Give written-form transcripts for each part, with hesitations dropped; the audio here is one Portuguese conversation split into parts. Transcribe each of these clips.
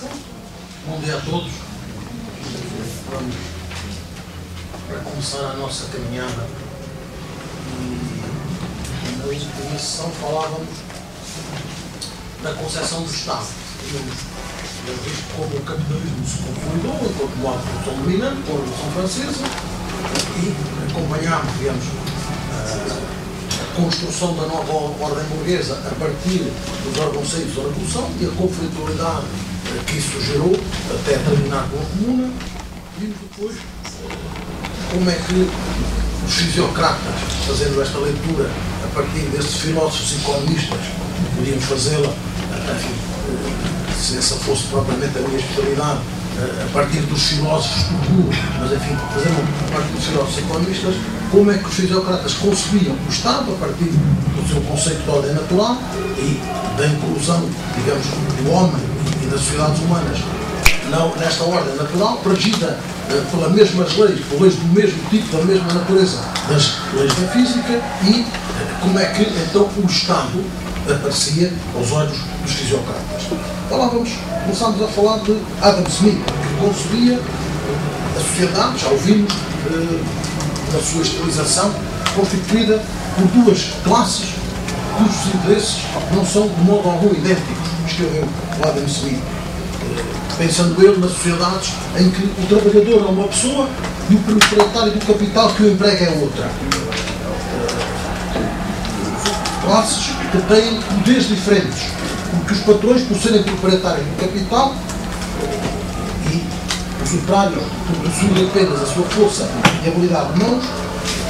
Bom dia a todos. Vamos para começar a nossa caminhada. E na última sessão falávamos da concepção do Estado. Tínhamos visto como o capitalismo se consolidou enquanto modo de produção dominante com a Revolução Francesa e acompanhámos, digamos, a construção da nova ordem burguesa a partir dos órgãos da Revolução e a conflitualidade que isso gerou até terminar com a Comuna. Vimos depois como é que os fisiocratas, fazendo esta leitura a partir destes filósofos e economistas, podíamos fazê-la, enfim, se essa fosse propriamente a minha especialidade, a partir dos filósofos do Google, mas enfim, fazendo a partir dos filósofos e economistas, como é que os fisiocratas concebiam o Estado a partir do seu conceito de ordem natural e da inclusão, digamos, do homem e das sociedades humanas nesta ordem natural, regida pelas mesmas leis, por leis do mesmo tipo, da mesma natureza das leis da física, e como é que então o Estado aparecia aos olhos dos fisiocratas. Começámos a falar de Adam Smith, que concebia a sociedade, já ouvimos, na sua estilização, constituída por duas classes cujos interesses não são de modo algum idênticos, escreveu o Adam Smith, pensando ele nas sociedades em que o trabalhador é uma pessoa e o proprietário do capital que o emprega é outra. Classes que têm poderes diferentes, porque os patrões, por serem proprietários do capital, e os operários, por possuírem apenas a sua força e habilidade de mãos,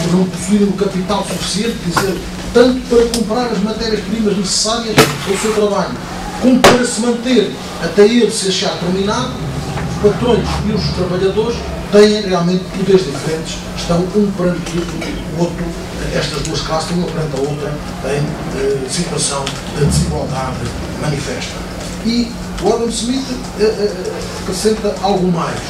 por não possuírem o capital suficiente, dizer, tanto para comprar as matérias-primas necessárias ao seu trabalho, como para se manter até ele se achar terminado, os patrões e os trabalhadores têm realmente poderes diferentes, estão um perante o outro, estas duas classes, uma perante a outra, em situação de desigualdade manifesta. E o Adam Smith acrescenta algo mais.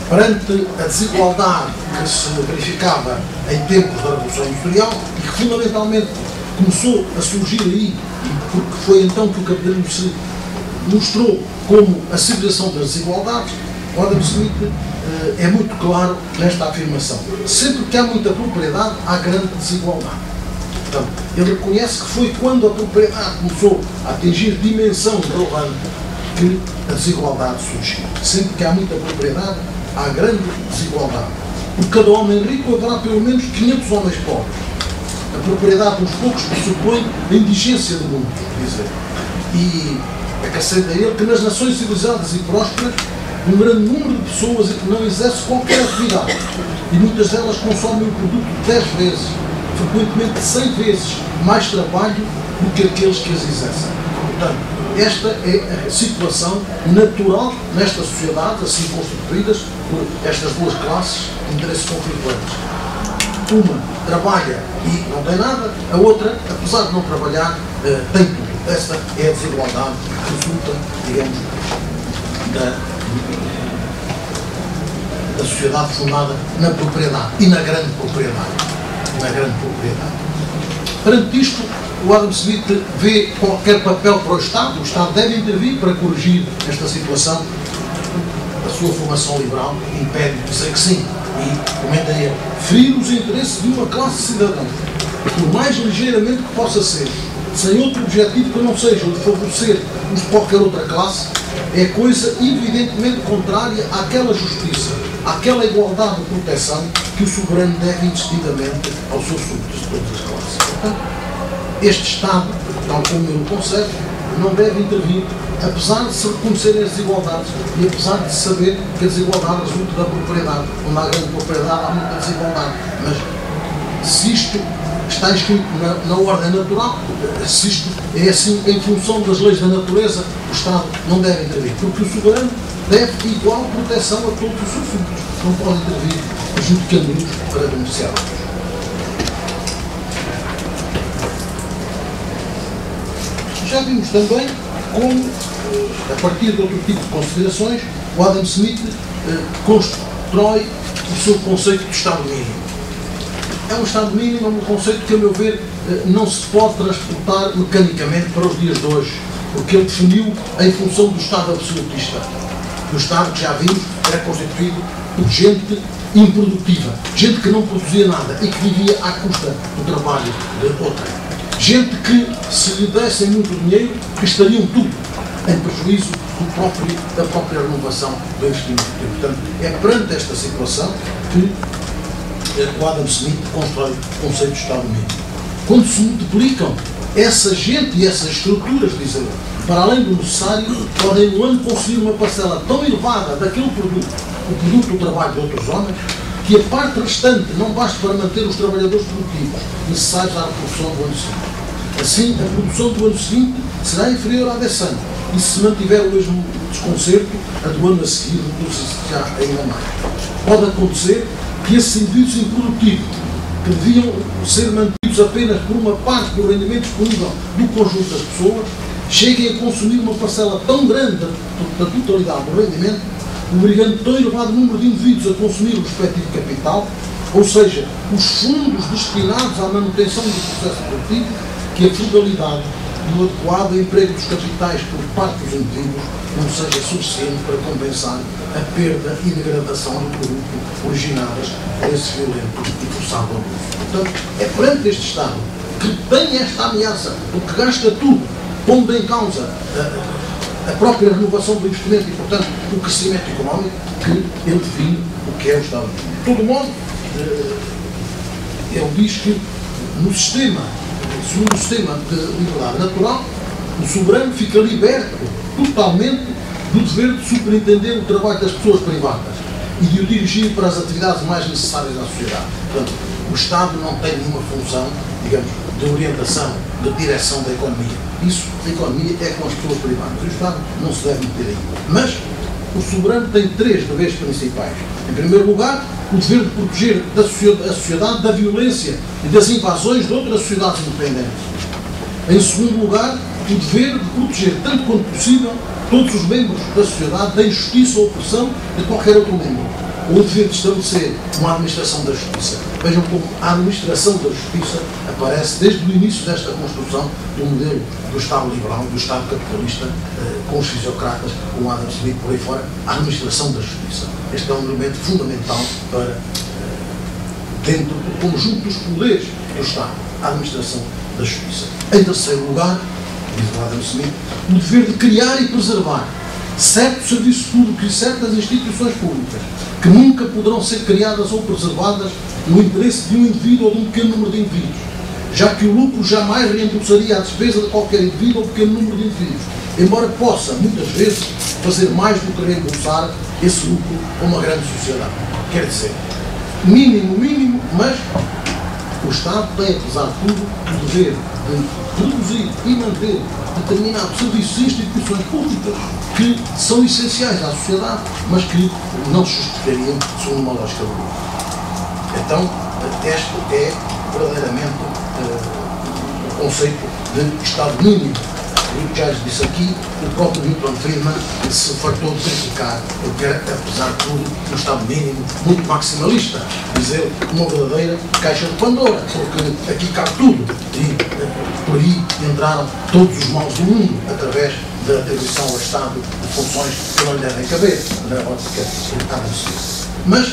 Perante a desigualdade que se verificava em tempos da Revolução Industrial e que fundamentalmente começou a surgir aí, porque foi então que o capitalismo se mostrou como a civilização das desigualdades, o Adam Smith é muito claro nesta afirmação. Sempre que há muita propriedade, há grande desigualdade. Portanto, ele reconhece que foi quando a propriedade começou a atingir dimensão relevante que a desigualdade surgiu. Sempre que há muita propriedade, há grande desigualdade. Por cada homem rico haverá pelo menos 500 homens pobres. A propriedade dos poucos pressupõe a indigência de muitos, diz ele. E acrescenta ele que nas nações civilizadas e prósperas, um grande número de pessoas não exerce qualquer atividade e muitas delas consomem o produto 10 vezes, frequentemente 100 vezes mais trabalho do que aqueles que as exercem. Portanto, esta é a situação natural nestas sociedades, assim constituídas por estas duas classes de interesses conflituantes. Uma trabalha e não tem nada, a outra, apesar de não trabalhar, tem tudo. Esta é a desigualdade que resulta, digamos, da sociedade fundada na propriedade e na grande propriedade. Perante isto, o Adam Smith vê qualquer papel para o Estado. O Estado deve intervir para corrigir esta situação. A sua formação liberal impede de dizer que sim. E, comenta ele, ferir os interesses de uma classe cidadã, por mais ligeiramente que possa ser, sem outro objetivo que não seja o de favorecer os de qualquer outra classe, é coisa evidentemente contrária àquela justiça, àquela igualdade de proteção que o soberano deve indistintamente aos seus súditos de todas as classes. Portanto, este Estado, tal como ele o concebe, não deve intervir, apesar de se reconhecerem as desigualdades e apesar de saber que a desigualdade resulta da propriedade. Onde há grande propriedade, há muita desigualdade. Mas se isto está escrito na ordem natural, se isto é assim em função das leis da natureza, o Estado não deve intervir, porque o soberano deve igual proteção a todos os seus súditos. Não pode intervir judicando-os para beneficiá-los. Já vimos também como, a partir de outro tipo de considerações, o Adam Smith constrói o seu conceito de Estado mínimo. É um Estado mínimo, um conceito que, a meu ver, não se pode transportar mecanicamente para os dias de hoje, porque ele definiu em função do Estado absolutista. O Estado, que já vimos, era constituído por gente improdutiva, gente que não produzia nada e que vivia à custa do trabalho de outra. Gente que, se lhe dessem muito dinheiro, gastariam tudo em prejuízo da própria renovação do investimento. E, portanto, é perante esta situação que o Adam Smith constrói o conceito de Estado mínimo. Quando se multiplicam essa gente e essas estruturas, diz ele, para além do necessário, podem no ano conseguir uma parcela tão elevada daquele produto, o produto do trabalho de outros homens, que a parte restante não basta para manter os trabalhadores produtivos necessários à reprodução do ano seguinte. Assim, a produção do ano seguinte será inferior à desse ano, e se mantiver o mesmo desconcerto, a do ano a seguir reduz-se já ainda mais. Pode acontecer que esses indivíduos improdutivos, que deviam ser mantidos apenas por uma parte do rendimento disponível do conjunto das pessoas, cheguem a consumir uma parcela tão grande da totalidade do rendimento, obrigando tão elevado número de indivíduos a consumir o respectivo capital, ou seja, os fundos destinados à manutenção do processo produtivo, que a frugalidade e o adequado emprego dos capitais por parte dos indivíduos não seja suficiente para compensar a perda e degradação do produto originadas por esse violento e forçado abuso. Portanto, é perante este Estado que tem esta ameaça, porque gasta tudo, pondo em causa a própria renovação do investimento e, portanto, o crescimento económico, que ele define o que é o Estado. De todo modo, ele diz que no sistema, segundo o sistema de liberdade natural, o soberano fica liberto totalmente do dever de superintender o trabalho das pessoas privadas e de o dirigir para as atividades mais necessárias à sociedade. Portanto, o Estado não tem nenhuma função, digamos, de orientação, de direção da economia. Isso, a economia é com as pessoas privadas. O Estado não se deve meter aí. Mas o soberano tem três deveres principais. Em primeiro lugar, o dever de proteger a sociedade da violência e das invasões de outras sociedades independentes. Em segundo lugar, o dever de proteger, tanto quanto possível, todos os membros da sociedade da injustiça ou opressão de qualquer outro membro. Ou o dever de estabelecer uma administração da justiça. Vejam como a administração da justiça aparece desde o início desta construção do modelo do Estado liberal, do Estado capitalista, com os fisiocratas, com Adam Smith por aí fora, a administração da justiça. Este é um elemento fundamental para, dentro do conjunto dos poderes do Estado, a administração da justiça. Em terceiro lugar, diz o Adam Smith, o dever de criar e preservar certo serviço público e certas instituições públicas que nunca poderão ser criadas ou preservadas no interesse de um indivíduo ou de um pequeno número de indivíduos, já que o lucro jamais reembolsaria a despesa de qualquer indivíduo ou pequeno número de indivíduos, embora possa, muitas vezes, fazer mais do que reembolsar esse lucro a uma grande sociedade. Quer dizer, mínimo, mas o Estado tem, apesar de tudo, o dever de produzir e manter determinados serviços e instituições públicas que são essenciais à sociedade, mas que não se justificariam segundo uma lógica de lucro. Então, este é verdadeiramente o conceito de Estado mínimo. E já disse aqui, o próprio Milton Friedman se fartou de criticar, porque era, apesar de tudo, um Estado mínimo muito maximalista. Dizer uma verdadeira caixa de Pandora, porque aqui cabe tudo. E por aí entraram todos os males do mundo, através da atribuição ao Estado de funções que não lhe devem caber, na ótica de Adam Smith. Mas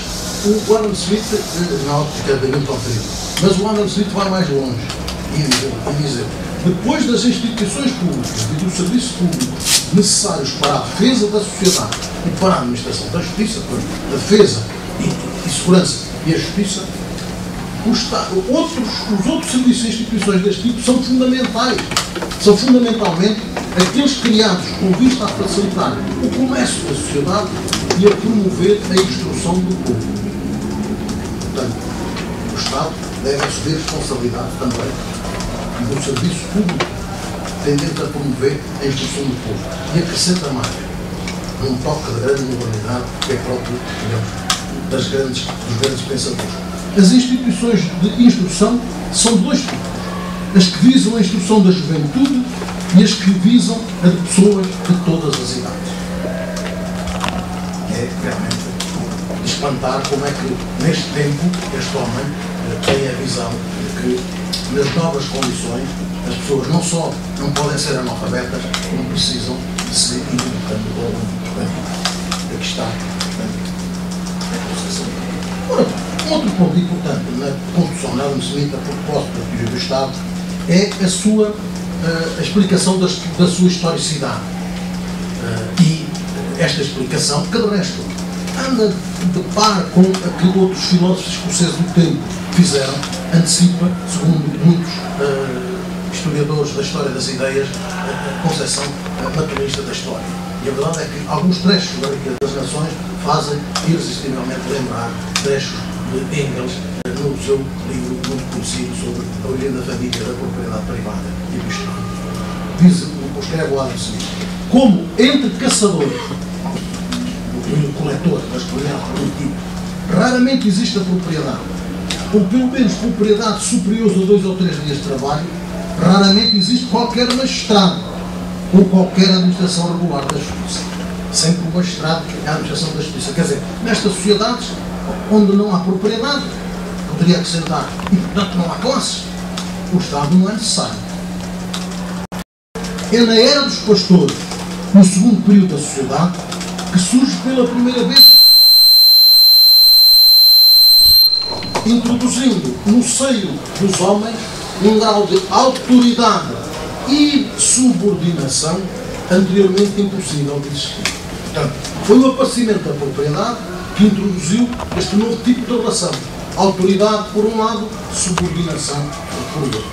o Adam Smith, na ótica de Milton Friedman, mas o Adam Smith vai mais longe e dizer depois das instituições públicas e do serviço público necessários para a defesa da sociedade e para a administração da justiça, a defesa e segurança e a justiça, os outros serviços e instituições deste tipo são fundamentais. São fundamentalmente aqueles criados com vista a facilitar o comércio da sociedade e a promover a instrução do povo. Portanto, o Estado deve assumir responsabilidade também do serviço público tendente a promover a instrução do povo. E acrescenta mais, num toque de grande moralidade que é próprio, digamos, dos grandes pensadores. As instituições de instrução são de dois tipos. As que visam a instrução da juventude e as que visam a de pessoas de todas as idades. É realmente de espantar como é que, neste tempo, este homem tem a visão de que nas novas condições as pessoas não só não podem ser analfabetas, como precisam de se ir educando ao longo da vida. Aqui está, a concessão. Ora, outro ponto importante na condução da Adam Smith a propósito da teoria do Estado é a sua a explicação da sua historicidade. E esta explicação, que de resto anda de par com aquilo que outros filósofos escoceses do tempo fizeram, antecipa, segundo muitos historiadores da história das ideias, a concepção materialista da história. E a verdade é que alguns trechos da Riqueza das Nações fazem irresistivelmente lembrar trechos de Engels no seu livro muito conhecido sobre a origem da família, da propriedade privada e do Estado. Diz o escreve o Adam Smith: como entre caçadores e o coletor, mas coletivo, raramente existe a propriedade, ou pelo menos propriedade superior a 2 ou 3 dias de trabalho, raramente existe qualquer magistrado ou qualquer administração regular da justiça. Sempre o magistrado é a administração da justiça. Quer dizer, nestas sociedades onde não há propriedade, poderia acrescentar, e portanto não há classes, o Estado não é necessário. É na era dos pastores, no segundo período da sociedade, que surge pela primeira vez, introduzindo no seio dos homens um grau de autoridade e subordinação anteriormente impossível de existir. Portanto, foi o aparecimento da propriedade que introduziu este novo tipo de relação. Autoridade por um lado, subordinação por outro.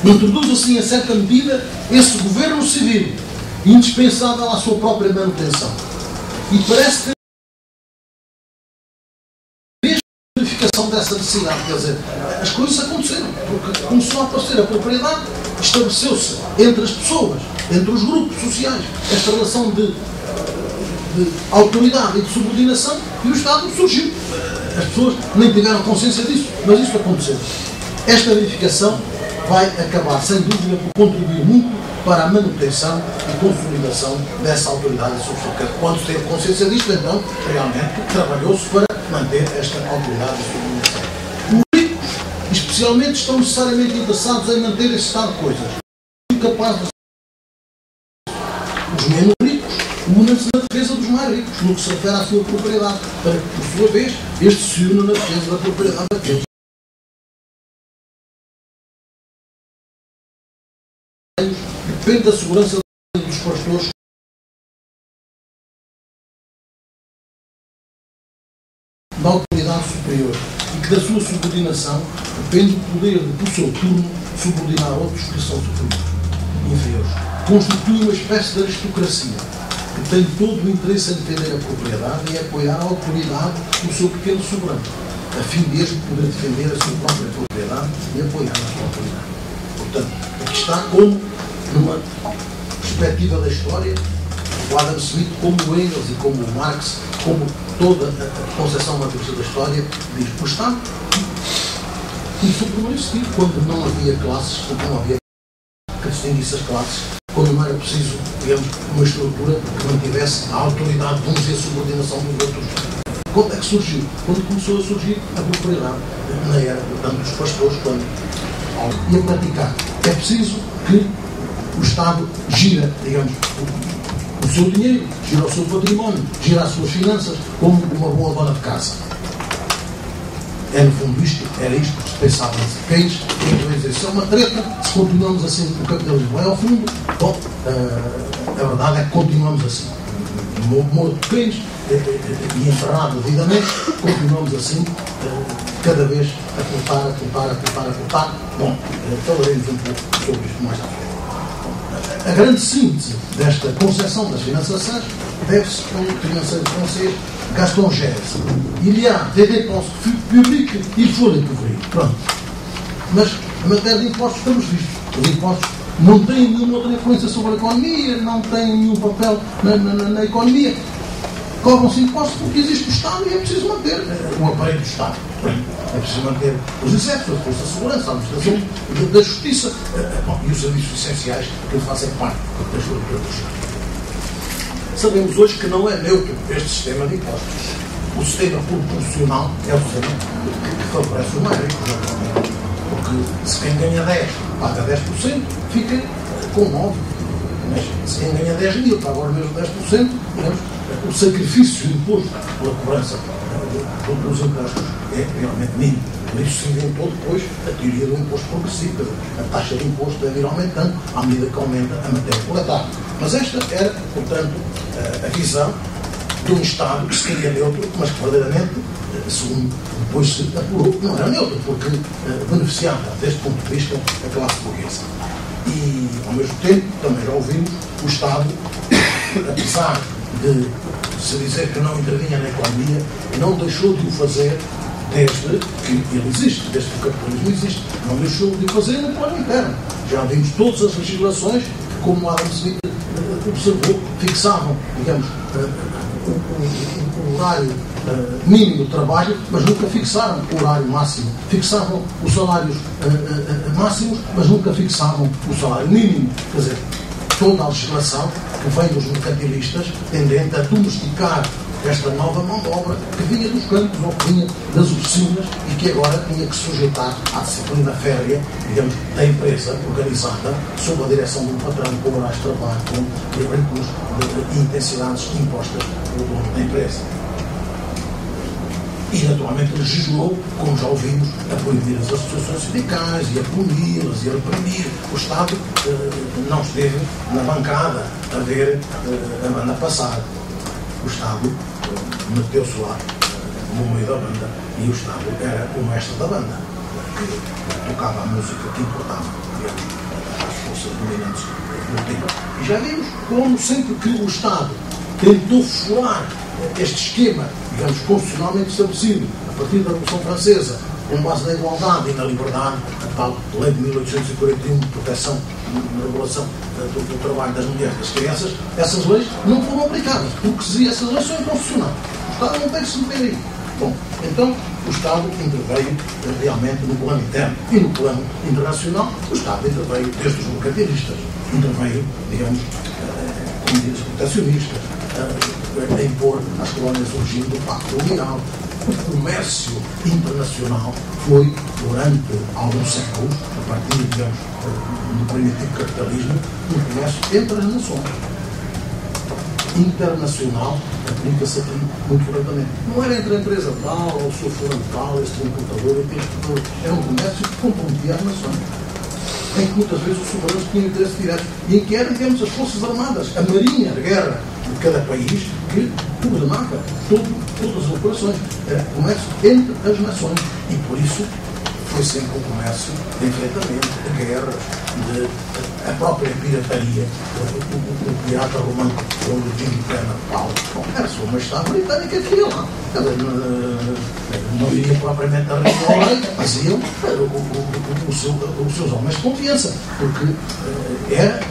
Introduz assim, em certa medida, esse governo civil, indispensável à sua própria manutenção. E parece que a verificação dessa necessidade, quer dizer, as coisas aconteceram, porque começou a aparecer a propriedade, estabeleceu-se entre as pessoas, entre os grupos sociais, esta relação de autoridade e de subordinação, e o Estado surgiu. As pessoas nem tiveram consciência disso, mas isso aconteceu. Esta verificação vai acabar, sem dúvida, por contribuir muito para a manutenção e consolidação dessa autoridade e subordinação. Quando teve consciência disto, então, realmente, trabalhou-se para manter esta autoridade e subordinação. Os ricos, especialmente, estão necessariamente interessados em manter esse estado de coisas. Incapazes de... Os menos ricos unam-se na defesa dos mais ricos, no que se refere à sua propriedade, para que, por sua vez, estes se unam na defesa da propriedade daqueles. Depende da segurança dos pastores da autoridade superior e que da sua subordinação depende o poder de, por seu turno, subordinar outros que são inferiores. Constitui uma espécie de aristocracia que tem todo o interesse em defender a propriedade e apoiar a autoridade do seu pequeno soberano, a fim mesmo de poder defender a sua própria propriedade e apoiar a sua autoridade. Portanto, aqui está como, numa perspectiva da história, o Adam Smith, como o Engels e como o Marx, como toda a concepção materialista da história, diz: o Estado começou por não existir, quando não havia classes, quando não havia que distinguisse as classes, quando não era preciso, digamos, uma estrutura que mantivesse a autoridade de uns e a subordinação dos outros. Quando é que surgiu? Quando começou a surgir a propriedade, na era, portanto, dos pastores, quando ia praticar. É preciso que o Estado gira, digamos, o seu dinheiro, gira o seu património, gira as suas finanças, como uma boa dona de casa. É, no fundo, isto, era isto que se pensava em Keynes, e dizer, se é uma treta, se continuamos assim, o capitalismo vai ao fundo, bom, a verdade é que continuamos assim. Morto Keynes e enterrado devidamente, continuamos assim, cada vez a cortar. Bom, falaremos um pouco sobre isto mais à frente. A grande síntese desta concepção das finanças sãs deve-se a um financeiro francês, Gaston Gers. Il y a des dépenses publiques, il faut les couvrir. Pronto. Mas, a matéria de impostos, estamos vistos. Os impostos não têm nenhuma outra influência sobre a economia, não têm nenhum papel na economia. Cobram-se impostos porque existe o Estado e é preciso manter o aparelho do Estado. É preciso manter os exércitos, a força de segurança, a administração da justiça e os serviços essenciais que fazem parte da estrutura do Estado. Sabemos hoje que não é neutro este sistema de impostos. O sistema proporcional é o sistema que favorece os mais ricos. Porque se quem ganha 10 paga 10%, fica com 9%. Mas se quem ganha 10 mil paga agora mesmo 10%, digamos, o sacrifício imposto pela cobrança dos impostos é realmente mínimo. Por isso se inventou depois a teoria do imposto progressivo. Quer dizer, a taxa de imposto deve ir aumentando à medida que aumenta a matéria coletada. Mas esta era, portanto, a visão de um Estado que se queria neutro, mas que verdadeiramente, segundo depois se apurou, não era neutro, porque beneficiava, deste ponto de vista, a classe burguesa. E, ao mesmo tempo, também já ouvimos, o Estado, apesar de se dizer que não intervinha na economia, não deixou de o fazer desde que ele existe, desde que o capitalismo existe. Não deixou de o fazer no plano interno. Já vimos todas as legislações que, como Adam Smith observou, fixavam, digamos, o horário mínimo de trabalho, mas nunca fixaram o horário máximo. Fixavam os salários máximos, mas nunca fixavam o salário mínimo. Quer dizer, toda a legislação que vem dos mercantilistas tendente a domesticar esta nova mão de obra que vinha dos campos ou que vinha das oficinas e que agora tinha que se sujeitar à disciplina férrea, digamos, da empresa organizada sob a direção de um patrão com horários de trabalho, com ritmos e intensidades impostas pelo dono da empresa. E, naturalmente, legislou, como já ouvimos, a proibir as associações sindicais e a puni-las e a reprimir. O Estado não esteve na bancada a ver a banda passar. O Estado meteu-se lá no meio da banda e o Estado era o mestre da banda, que tocava a música que importava, digamos, às forças dominantes do tempo. E já vimos como sempre que o Estado tentou furar este esquema, digamos, constitucionalmente estabelecido a partir da Revolução Francesa, com base na igualdade e na liberdade, a tal lei de 1841 de proteção na regulação do trabalho das mulheres e das crianças, essas leis não foram aplicadas, porque se dizia essas leis são inconstitucionais. O Estado não tem que se meter aí. Bom, então o Estado interveio realmente no plano interno e no plano internacional. O Estado interveio desde os mercantilistas, interveio, digamos, com medidas proteccionistas, a impor às colónias o regime do Pacto Mundial. O comércio internacional foi, durante alguns séculos, a partir, digamos, do primitivo capitalismo, um comércio entre as nações. Internacional aplica-se aqui muito corretamente. Não era entre a empresa tal, ou o seu fulano tal, este importador, este exportador. Era um comércio que comprometia as nações, em que muitas vezes os soberanos tinham interesse direto e em que eram, digamos, as forças armadas, a marinha de guerra de cada país que coordenava todas as operações. Era comércio entre as nações e, por isso, foi sempre um comércio de enfrentamento, de guerras, a própria pirataria. O pirata romano, onde o Jim Perna de Paulo, era a sua majestade britânica que ia lá. Não iria propriamente a rei, mas iam os seus homens de confiança, porque era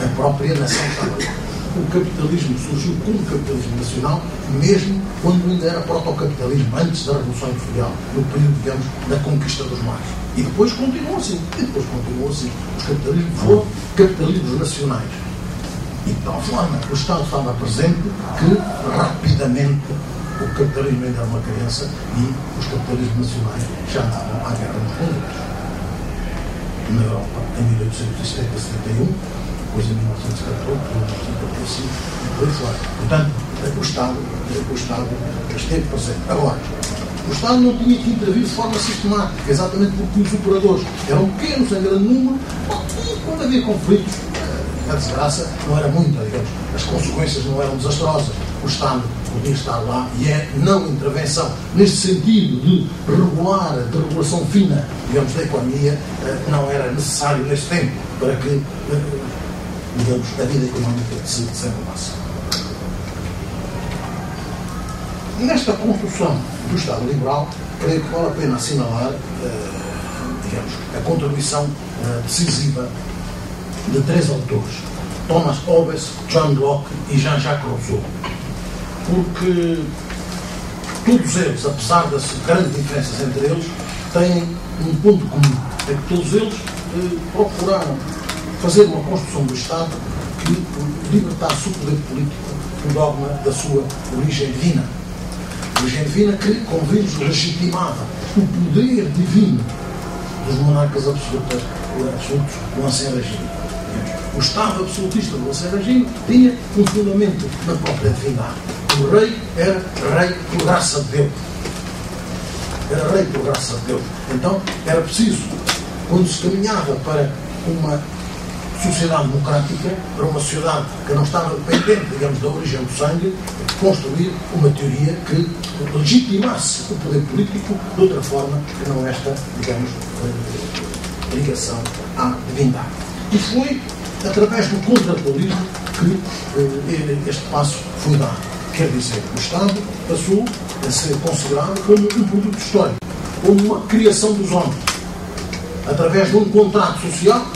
a própria nação que estava lá. O capitalismo surgiu como capitalismo nacional, mesmo quando ainda era protocapitalismo, antes da Revolução Industrial, no período, digamos, da conquista dos mares. E depois continuou assim. Os capitalismos foram capitalismos nacionais. E de tal forma, o Estado estava presente que, rapidamente, o capitalismo ainda era uma criança e os capitalismos nacionais já andavam à guerra uns com os outros. Na Europa, em 1870-71, depois em 1914, 1945, e por aí fora. Portanto, o Estado esteve presente. Agora, o Estado não tinha que intervir de forma sistemática, exatamente porque os operadores eram pequenos, em grande número, e quando havia conflitos, a desgraça não era muita, digamos. As consequências não eram desastrosas. O Estado podia estar lá e a não intervenção, neste sentido de regular, de regulação fina, digamos, da economia, não era necessário nesse tempo para que, digamos, a vida económica se desenrolasse. Nesta construção do Estado liberal, creio que vale a pena assinalar, digamos, a contribuição decisiva de três autores: Thomas Hobbes, John Locke e Jean-Jacques Rousseau. Porque todos eles, apesar das grandes diferenças entre eles, têm um ponto comum. É que todos eles procuraram fazer uma construção do Estado que libertasse o poder político do dogma da sua origem divina. Origem divina que, como vimos, legitimava o poder divino dos monarcas absolutos do Ancien Regime. O Estado absolutista do Ancien Regime tinha um fundamento na própria divindade. O rei era rei por graça de Deus. Era rei por graça de Deus. Então era preciso, quando se caminhava para uma sociedade democrática, para uma sociedade que não estava dependente, digamos, da origem do sangue, construir uma teoria que legitimasse o poder político de outra forma que não esta, digamos, ligação à divindade. E foi através do contratualismo que este passo foi dado. Quer dizer, o Estado passou a ser considerado como um produto histórico, como uma criação dos homens, através de um contrato social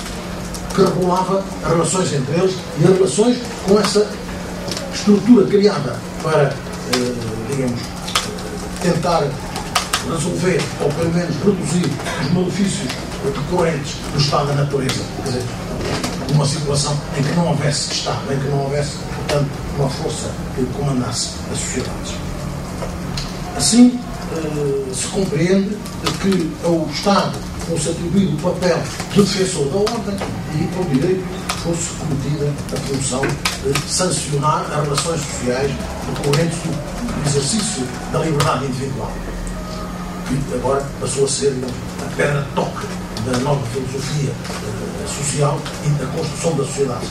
que regulava as relações entre eles e as relações com essa estrutura criada para, digamos, tentar resolver, ou pelo menos reduzir, os malefícios decorrentes do estado da natureza. Quer dizer, uma situação em que não houvesse Estado, em que não houvesse, portanto, uma força que comandasse as sociedades. Assim, se compreende que ao Estado fosse atribuído o papel de defensor da ordem e ao direito fosse cometida a função de sancionar as relações sociais decorrentes do exercício da liberdade individual, que agora passou a ser a pedra de toque da nova filosofia social e da construção da sociedade.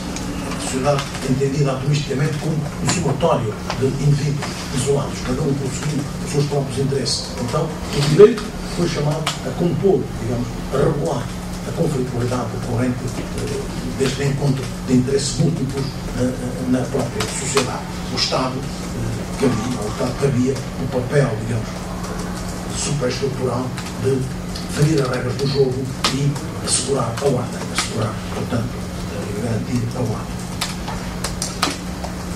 A sociedade entendida atomisticamente como um somatório de indivíduos isolados, cada um possuindo os seus próprios interesses. Então, o direito foi chamado a compor, digamos, a regular a conflitualidade decorrente deste encontro de interesses múltiplos na própria sociedade. O Estado cabia o papel, digamos, superestrutural de definir as regras do jogo e assegurar a ordem, portanto, garantir a ordem.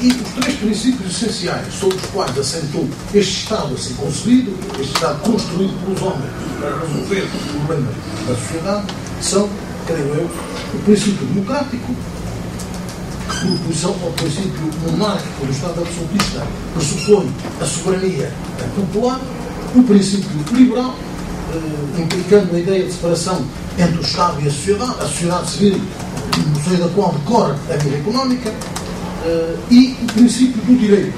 E os três princípios essenciais sobre os quais assentou este Estado assim concebido, este Estado construído pelos homens para resolver os problemas da sociedade, são, creio eu, o princípio democrático, que, por oposição ao princípio monárquico do Estado absolutista, pressupõe a soberania popular, o princípio liberal, implicando a ideia de separação entre o Estado e a sociedade civil, no seio da qual decorre a vida económica, e o princípio do direito,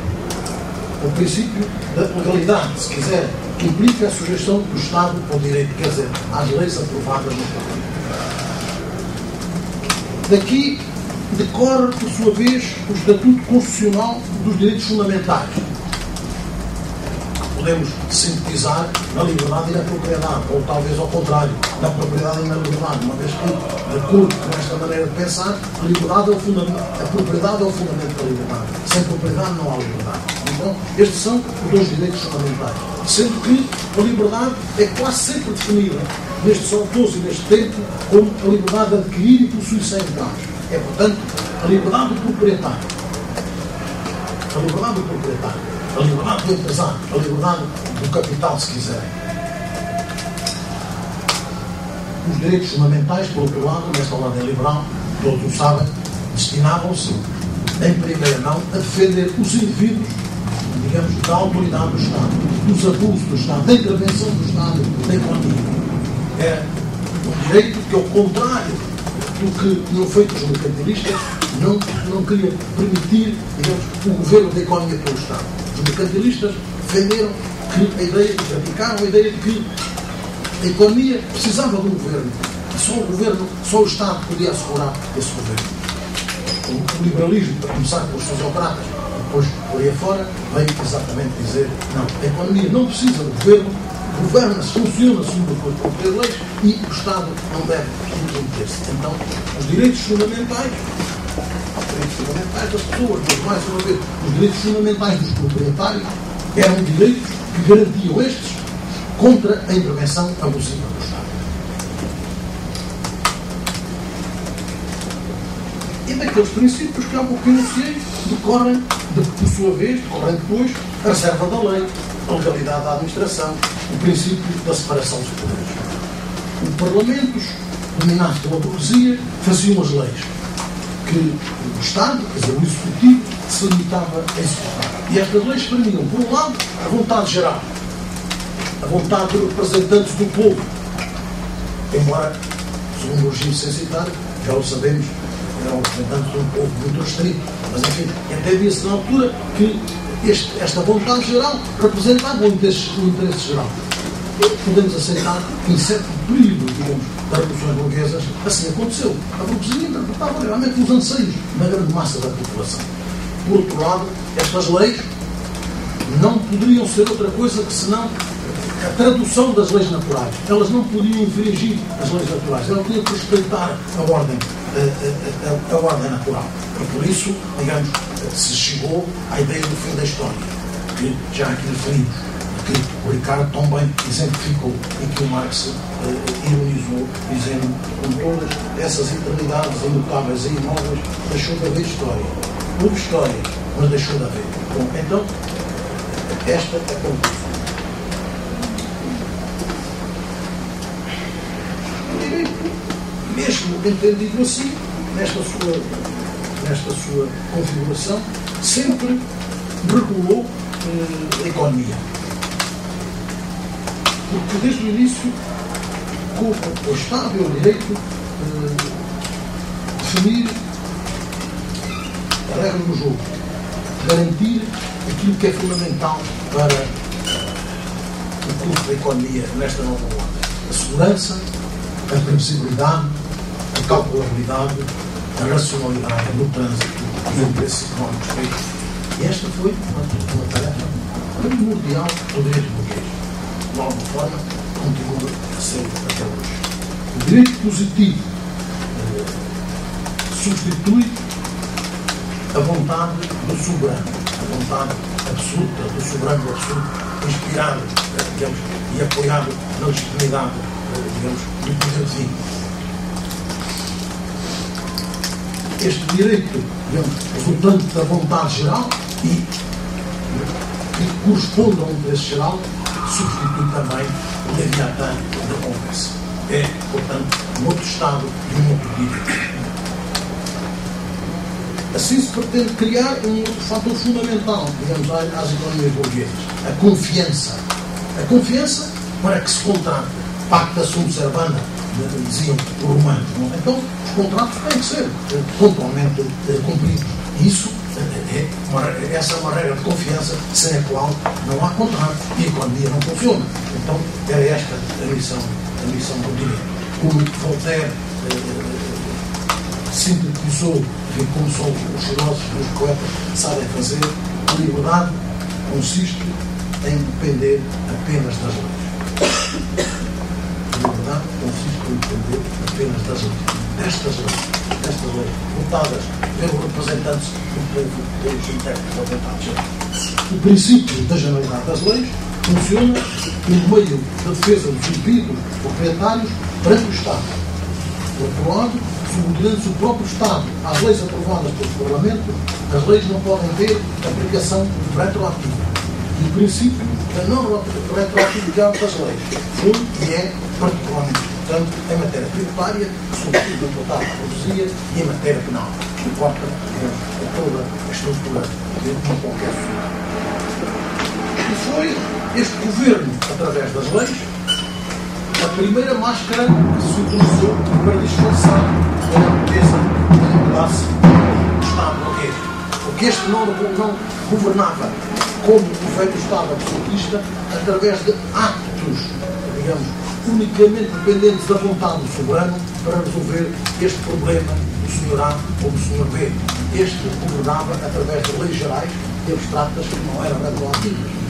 o princípio da legalidade, se quiser, que implica a sujeição do Estado ao direito, quer dizer, às leis aprovadas no Parlamento. Daqui decorre, por sua vez, o Estatuto Constitucional dos Direitos Fundamentais. Podemos sintetizar na liberdade e na propriedade, ou talvez ao contrário, na propriedade e na liberdade, uma vez que, de acordo com esta maneira de pensar, a liberdade é o fundamento, a propriedade é o fundamento da liberdade. Sem propriedade não há liberdade. Então, estes são os dois direitos fundamentais. Sendo que a liberdade é quase sempre definida, nestes autores e neste tempo, como a liberdade de adquirir e possuir sem bens. É, portanto, a liberdade do proprietário. A liberdade do proprietário. A liberdade do empresário, a liberdade do capital, se quiserem. Os direitos fundamentais, por outro lado, nesta ordem liberal, todos o sabem, destinavam-se, em primeira mão, a defender os indivíduos, digamos, da autoridade do Estado, dos abusos do Estado, da intervenção do Estado, da economia. É um direito que, ao contrário do que tinham feito os mercantilistas, não queria permitir, digamos, o governo da economia pelo Estado. Os mercantilistas defenderam que a ideia, praticaram a ideia de que a economia precisava de um governo. Só o Estado podia assegurar esse governo. O liberalismo, para começar pelos sociocratas, depois por aí afora, veio exatamente dizer: não, a economia não precisa de governo, governa-se, funciona segundo as suas próprias leis e o Estado não deve intrometer-se. Então, os direitos fundamentais das pessoas, mas mais uma vez, os direitos fundamentais dos proprietários eram direitos que garantiam estes contra a intervenção abusiva do Estado. E daqueles princípios que há pouco enunciei, decorrem, por sua vez, decorrem depois a reserva da lei, a legalidade da administração, o princípio da separação dos poderes. Os parlamentos, dominados pela burguesia, faziam as leis que o Estado, quer dizer, o Executivo, se limitava a executar. E estas leis exprimiam, por um lado, a vontade geral, a vontade dos representantes do povo, embora, segundo o regime censitário, já o sabemos, eram representantes de um povo muito restrito. Mas, enfim, entendia-se na altura que esta vontade geral representava o interesse geral. E podemos aceitar que, em certo período, digamos, das revoluções burguesas, assim aconteceu. A burguesia interpretava realmente os anseios da grande massa da população. Por outro lado, estas leis não poderiam ser outra coisa que senão a tradução das leis naturais. Elas não podiam infringir as leis naturais. Elas tinham que respeitar a ordem natural. E por isso, digamos, se chegou à ideia do fim da história, que já aqui referimos, que o Ricardo tão bem exemplificou e que o Marx ironizou, dizendo com todas essas eternidades imutáveis e imóveis, deixou de haver história. Houve história, mas deixou de haver. Bom, então, esta é a conclusão. Mesmo entendido assim, nesta sua configuração, sempre regulou a economia. Porque desde o início, o Estado e o direito definir a regra do jogo, garantir aquilo que é fundamental para o curso da economia nesta nova ordem: a segurança, a previsibilidade, a calculabilidade, a racionalidade no trânsito e o interesses económicos. E esta foi uma tarefa primordial do direito burguês. De alguma forma, continua a ser até hoje. O direito positivo substitui a vontade do soberano, a vontade absoluta do soberano absoluto, inspirado, digamos, e apoiado na legitimidade, digamos, do poder divino. Este direito, digamos, resultante da vontade geral e que corresponde a um interesse geral, substitui também o Leviatã da conversa. É, portanto, um outro Estado e um outro direito. Assim se pretende criar um outro fator fundamental, digamos, às economias burguesas: a confiança. A confiança para que se contrate. Pacta sunt servanda, diziam os romanos. Então, os contratos têm que ser pontualmente cumpridos. E isso essa é uma regra de confiança sem a qual não há contrato e a economia não funciona. Então, era esta a missão do direito. Como Voltaire sintetizou, como só os filósofos e os poetas sabem fazer, a liberdade consiste em depender apenas das leis. A liberdade consiste em depender apenas das leis. Destas leis, votadas pelos representantes do povo, pelos intérpretes da vontade geral. O princípio da generalidade das leis funciona no meio da defesa dos indivíduos proprietários perante o Estado. Por outro lado, subordinando-se o próprio Estado às leis aprovadas pelo Parlamento, as leis não podem ter aplicação retroativa. E o princípio da não retroatividade das leis foi e é particularmente importante em matéria tributária, sobretudo em votar à burguesia, e em matéria penal, que importa toda a estrutura de qualquer sociedade. E foi este governo, através das leis, a primeira máscara que se utilizou para disfarçar a natureza da classe do Estado burguês. Porque este não governava como o velho Estado absolutista, através de atos, digamos, unicamente dependentes da vontade do soberano para resolver este problema do Sr. A ou do Sr. B. Este governava através de leis gerais e abstratas que não eram retroativas.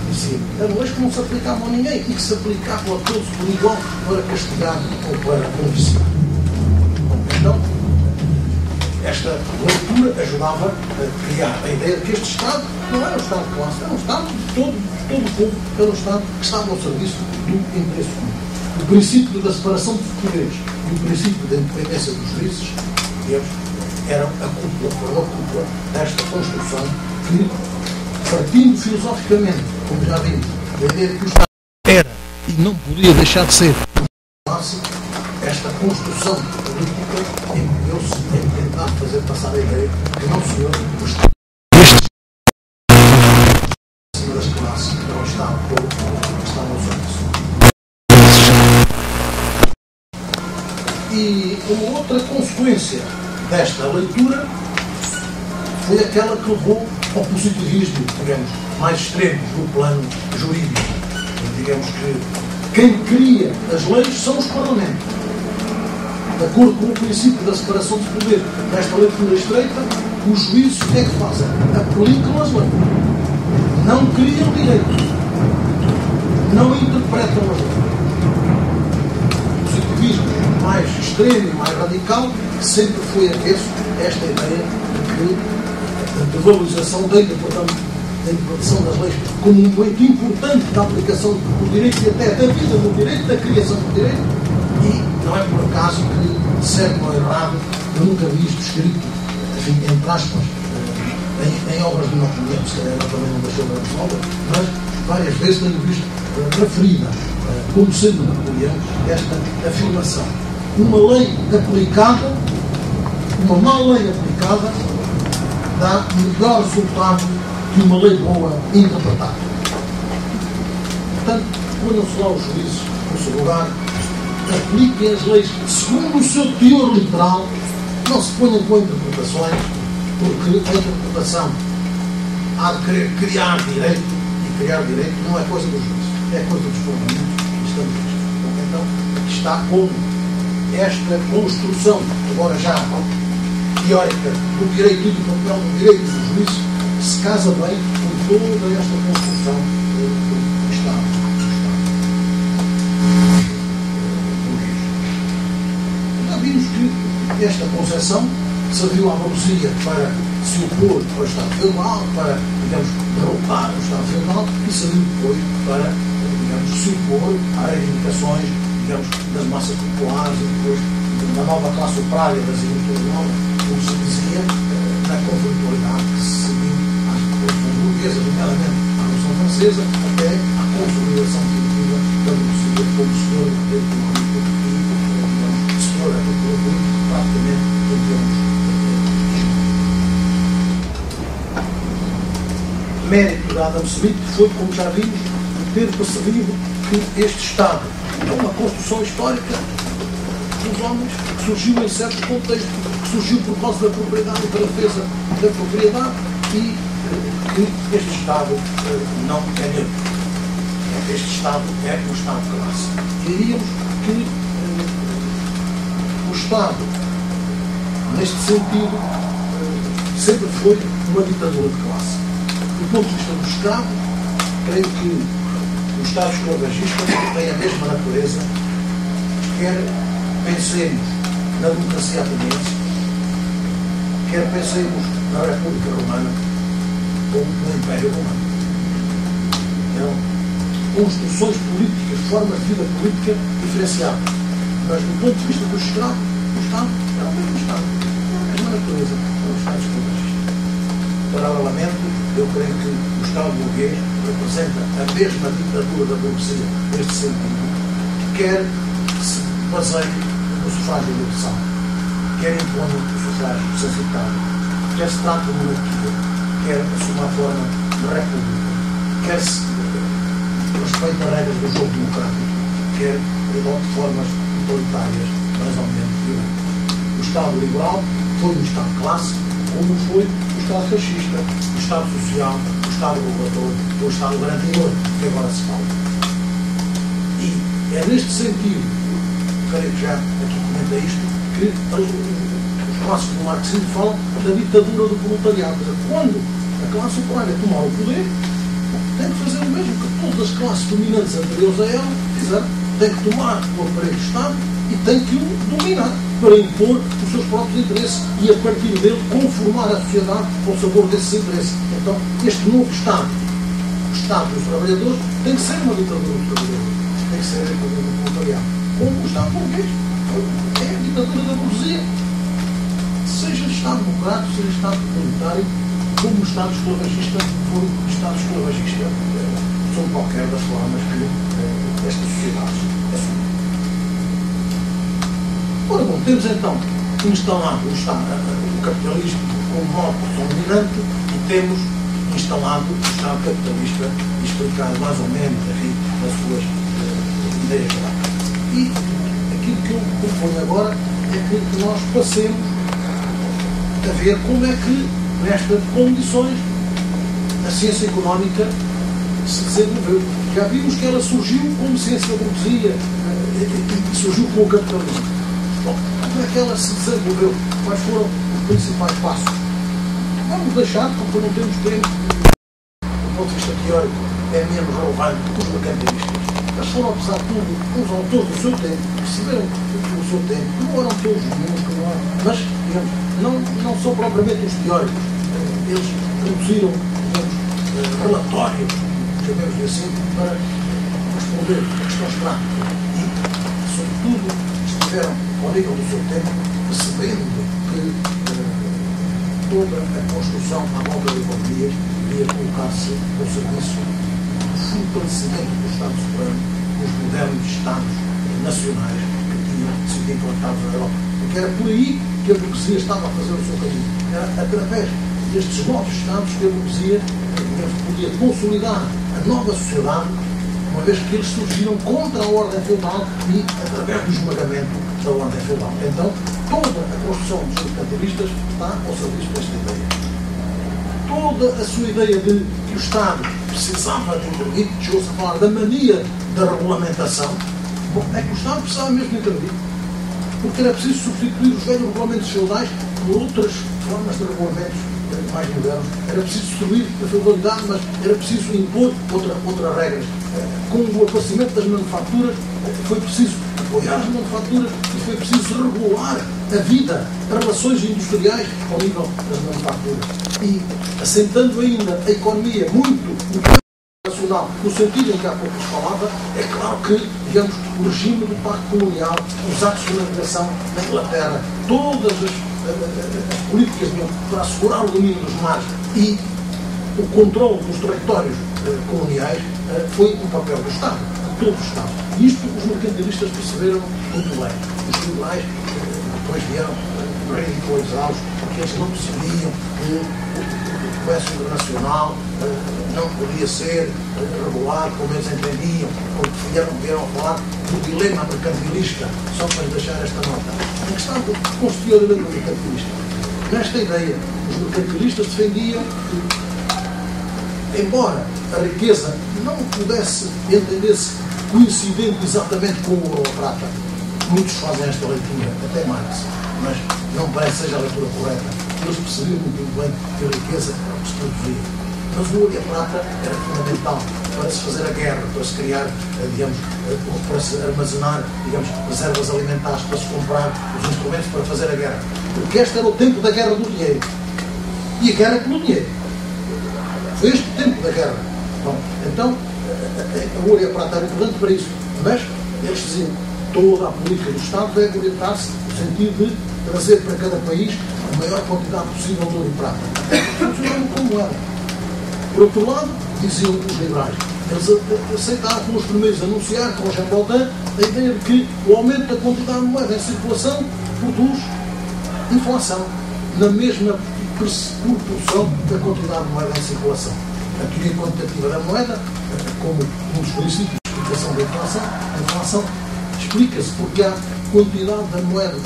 Eram leis que não se aplicavam a ninguém e que se aplicavam a todos por igual para castigar ou para beneficiar. Então, esta leitura ajudava a criar a ideia de que este Estado não era um Estado de classe, era um Estado de todo o povo, era um Estado que estava ao serviço do interesse comum. O princípio da separação de poderes e o princípio da independência dos juízes, eram a cúpula desta construção que, partindo filosoficamente, como já vimos, da ideia de que o Estado era e não podia deixar de ser classe, esta construção política empenhou-se em tentar fazer passar a ideia que não, senhor, o Estado acima das classes, era o Estado todo que estava ao serviço. E uma outra consequência desta leitura foi aquela que levou ao positivismo, digamos, mais extremo no plano jurídico. Digamos que quem cria as leis são os parlamentos. De acordo com o princípio da separação de poder, nesta leitura estreita, os juízes o que é que fazem? Aplicam as leis. Não criam direito. Não interpretam as leis. O positivismo mais extremo e mais radical sempre foi avesso a esta ideia de valorização da interpretação das leis como um momento importante da aplicação do direito e até da vida do direito, da criação do direito. E não é por acaso que, certo ou errado, eu nunca vi isto escrito, enfim, entre aspas, em obras de nós clientes, que ela também não deixou grandes obras, mas várias vezes tenho visto referida, como sendo Napoleão, esta afirmação. Uma lei aplicada, uma má lei aplicada, dá melhor resultado que uma lei boa interpretada. Portanto, ponham-se lá os juízes no seu lugar, apliquem as leis segundo o seu teor literal, não se ponham com interpretações, porque a interpretação há de querer criar direito, e criar direito não é coisa dos juízes, é coisa dos parlamentos e estamos nisto. Então, aqui está como esta construção, agora já teórica, do direito e do papel do direito dos juízes, se casa bem com toda esta construção do Estado. Já vimos que esta concepção serviu à burguesia para se opor ao Estado feudal, para, digamos, derrotar o Estado feudal, e serviu depois para, digamos, se opor às reivindicações, digamos, das massas populares e depois da nova classe operária das agriculturas novas, como se dizia, na conflitualidade que se seguiu às revoluções burguesas, nomeadamente à Revolução Francesa, até à consolidação definitiva da burguesia como senhor do poder económico e, digamos, senhor da cultura política, praticamente em termos mérito da Adam Smith foi, como já vimos, ter percebido que este Estado é uma construção histórica dos homens que surgiu em certos contextos, que surgiu por causa da propriedade e da defesa da propriedade e que este Estado não é neutro. Este Estado é um Estado de classe. Diríamos que o Estado, neste sentido, sempre foi uma ditadura de classe. Do ponto de vista do escravo, creio que o Estado escravagista tem a mesma natureza, quer pensemos na democracia ateniense, quer pensemos na República Romana ou no Império Romano. Então, construções políticas, formas de vida política diferenciadas. Mas do ponto de vista do escravo, o Estado é o mesmo Estado. A mesma natureza é o Estado escravagista. Paralelamente, eu creio que o Estado burguês representa a mesma ditadura da burguesia neste sentido, quer se baseie no sufrágio universal, quer imponha o sufrágio censitário, quer se trate de monarquia, quer assuma a forma de república, quer se respeite as regras do jogo democrático, quer adote formas totalitárias mais ou menos violentas. O Estado liberal foi um Estado de classe, como foi o Estado fascista, o Estado social, o Estado regulador, o Estado garantidor, que agora se fala. E é neste sentido, creio que já aqui comentei isto, que os clássicos do marxismo falam da ditadura do proletariado. Quando a classe operária tomar o poder, tem que fazer o mesmo que todas as classes dominantes anteriores a ela fizeram. Tem que tomar o aparelho do Estado e tem que o dominar para impor os seus próprios interesses e, a partir dele, conformar a sociedade ao sabor desses interesses. Então, este novo Estado, o Estado dos trabalhadores, tem que ser uma ditadura dos trabalhadores, tem que ser a ditadura do proletariado. Como o Estado burguês é a ditadura da burguesia. Seja Estado democrático, seja Estado totalitário, como o Estado esclavagista foi o Estado esclavagista sob qualquer das formas que estas sociedades assumem. Ora bom, temos então instalado o capitalismo como modo dominante e temos instalado o Estado capitalista explicado mais ou menos, enfim, nas suas ideias gerais. E aquilo que eu proponho agora é que nós passemos a ver como é que, nestas condições, a ciência económica se desenvolveu. Já vimos que ela surgiu como ciência da burguesia e surgiu com o capitalismo. Bom, como é que ela se desenvolveu? Quais foram os principais passos? Vamos deixar, porque não temos tempo, do ponto de vista teórico, é menos relevante que os mercantilistas. Eles foram, apesar de tudo, uns autores do seu tempo, perceberam o seu tempo, não eram todos bons, mas, digamos, não são propriamente os teóricos. Eles produziram, digamos, relatórios, chamemos-lhe assim, para responder a questões práticas. E, sobretudo, estiveram ao nível do seu tempo, percebendo que toda a construção à volta da economia devia colocar-se ao serviço do fortalecimento do Estado Soberano, dos modernos Estados nacionais que tinham sido implantados na Europa. Porque era por aí que a burguesia estava a fazer o seu caminho. Era através destes novos Estados que a burguesia podia consolidar a nova sociedade, uma vez que eles surgiram contra a ordem feudal e através do esmagamento da ordem feudal. Então, toda a construção dos mercantilistas está ao serviço desta ideia. Toda a sua ideia de que o Estado precisava de intervir, chegou-se a falar da mania da regulamentação. Bom, é que o Estado precisava mesmo de intervir, porque era preciso substituir os velhos regulamentos feudais por outras formas de regulamentos mais modernos. Era preciso destruir a feudalidade, mas era preciso impor outras regras. Com o aparecimento das manufaturas, foi preciso apoiar as manufaturas e foi preciso regular a vida, as relações industriais ao nível das manufaturas. E assentando ainda a economia muito nacional, no sentido em que há pouco se falava, é claro que, digamos, o regime do Pacto Colonial, os atos de navegação na Inglaterra, todas as políticas para assegurar o domínio dos mares e o controle dos territórios coloniais foi um papel do Estado, de todo o Estado. E isto os mercantilistas perceberam muito bem. Os tribunais depois vieram radicalizá-los, porque eles não percebiam que o comércio internacional não podia ser regulado como eles entendiam, porque vieram a falar do dilema mercantilista, só para deixar esta nota. A questão consistia do dilema mercantilista. Nesta ideia, os mercantilistas defendiam que, embora a riqueza não pudesse entender-se coincidente exatamente com o ouro ou a prata, muitos fazem esta leitura, até Marx, mas não parece que seja a leitura correta. Eles percebiam muito bem que a riqueza se produzia. Mas o ouro e a prata era fundamental para se fazer a guerra, para se criar, digamos, para se armazenar, digamos, reservas alimentares, para se comprar os instrumentos para fazer a guerra. Porque este era o tempo da guerra do dinheiro. E a guerra pelo dinheiro. Foi este o tempo da guerra. Bom, então, a ouro e a prata eram importantes para isso. Mas eles diziam que toda a política do Estado deve orientar-se no sentido de trazer para cada país a maior quantidade possível de ouro e prata. Até funcionava como era. Por outro lado, diziam os liberais, eles aceitaram como os primeiros a anunciar, com o Jean Baudin, a ideia de que o aumento da quantidade de moeda em circulação produz inflação, na mesma proporção da quantidade de moeda em circulação. A teoria quantitativa da moeda, como um dos princípios de explicação da inflação, a inflação explica-se porque há quantidade de moeda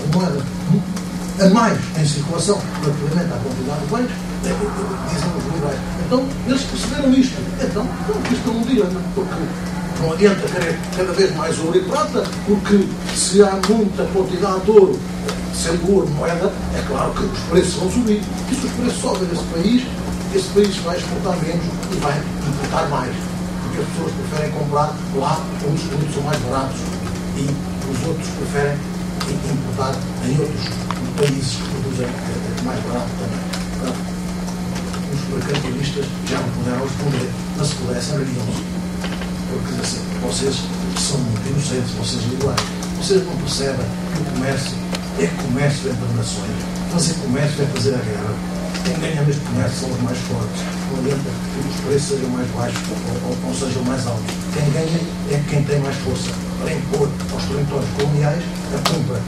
a mais em circulação relativamente à quantidade de bens, dizem os liberais. Então, eles perceberam isto. Então, isto é um dilema, porque não adianta querer cada vez mais ouro e prata, porque se há muita quantidade de ouro, sendo ouro moeda, é claro que os preços vão subir. E se os preços sobem nesse país, esse país vai exportar menos e vai importar mais. Porque as pessoas preferem comprar lá onde os produtos são mais baratos e os outros preferem importar em outros países que produzem mais barato também. Os mercantilistas já não puderam responder, mas se pudessem, iriam. Porque assim, vocês são muito inocentes, vocês liberais. Vocês não percebem que o comércio é comércio entre nações. Fazer comércio é fazer a guerra. Quem ganha neste comércio são os mais fortes. Não adianta que os preços sejam mais baixos ou sejam mais altos. Quem ganha é quem tem mais força para impor aos territórios coloniais a compra,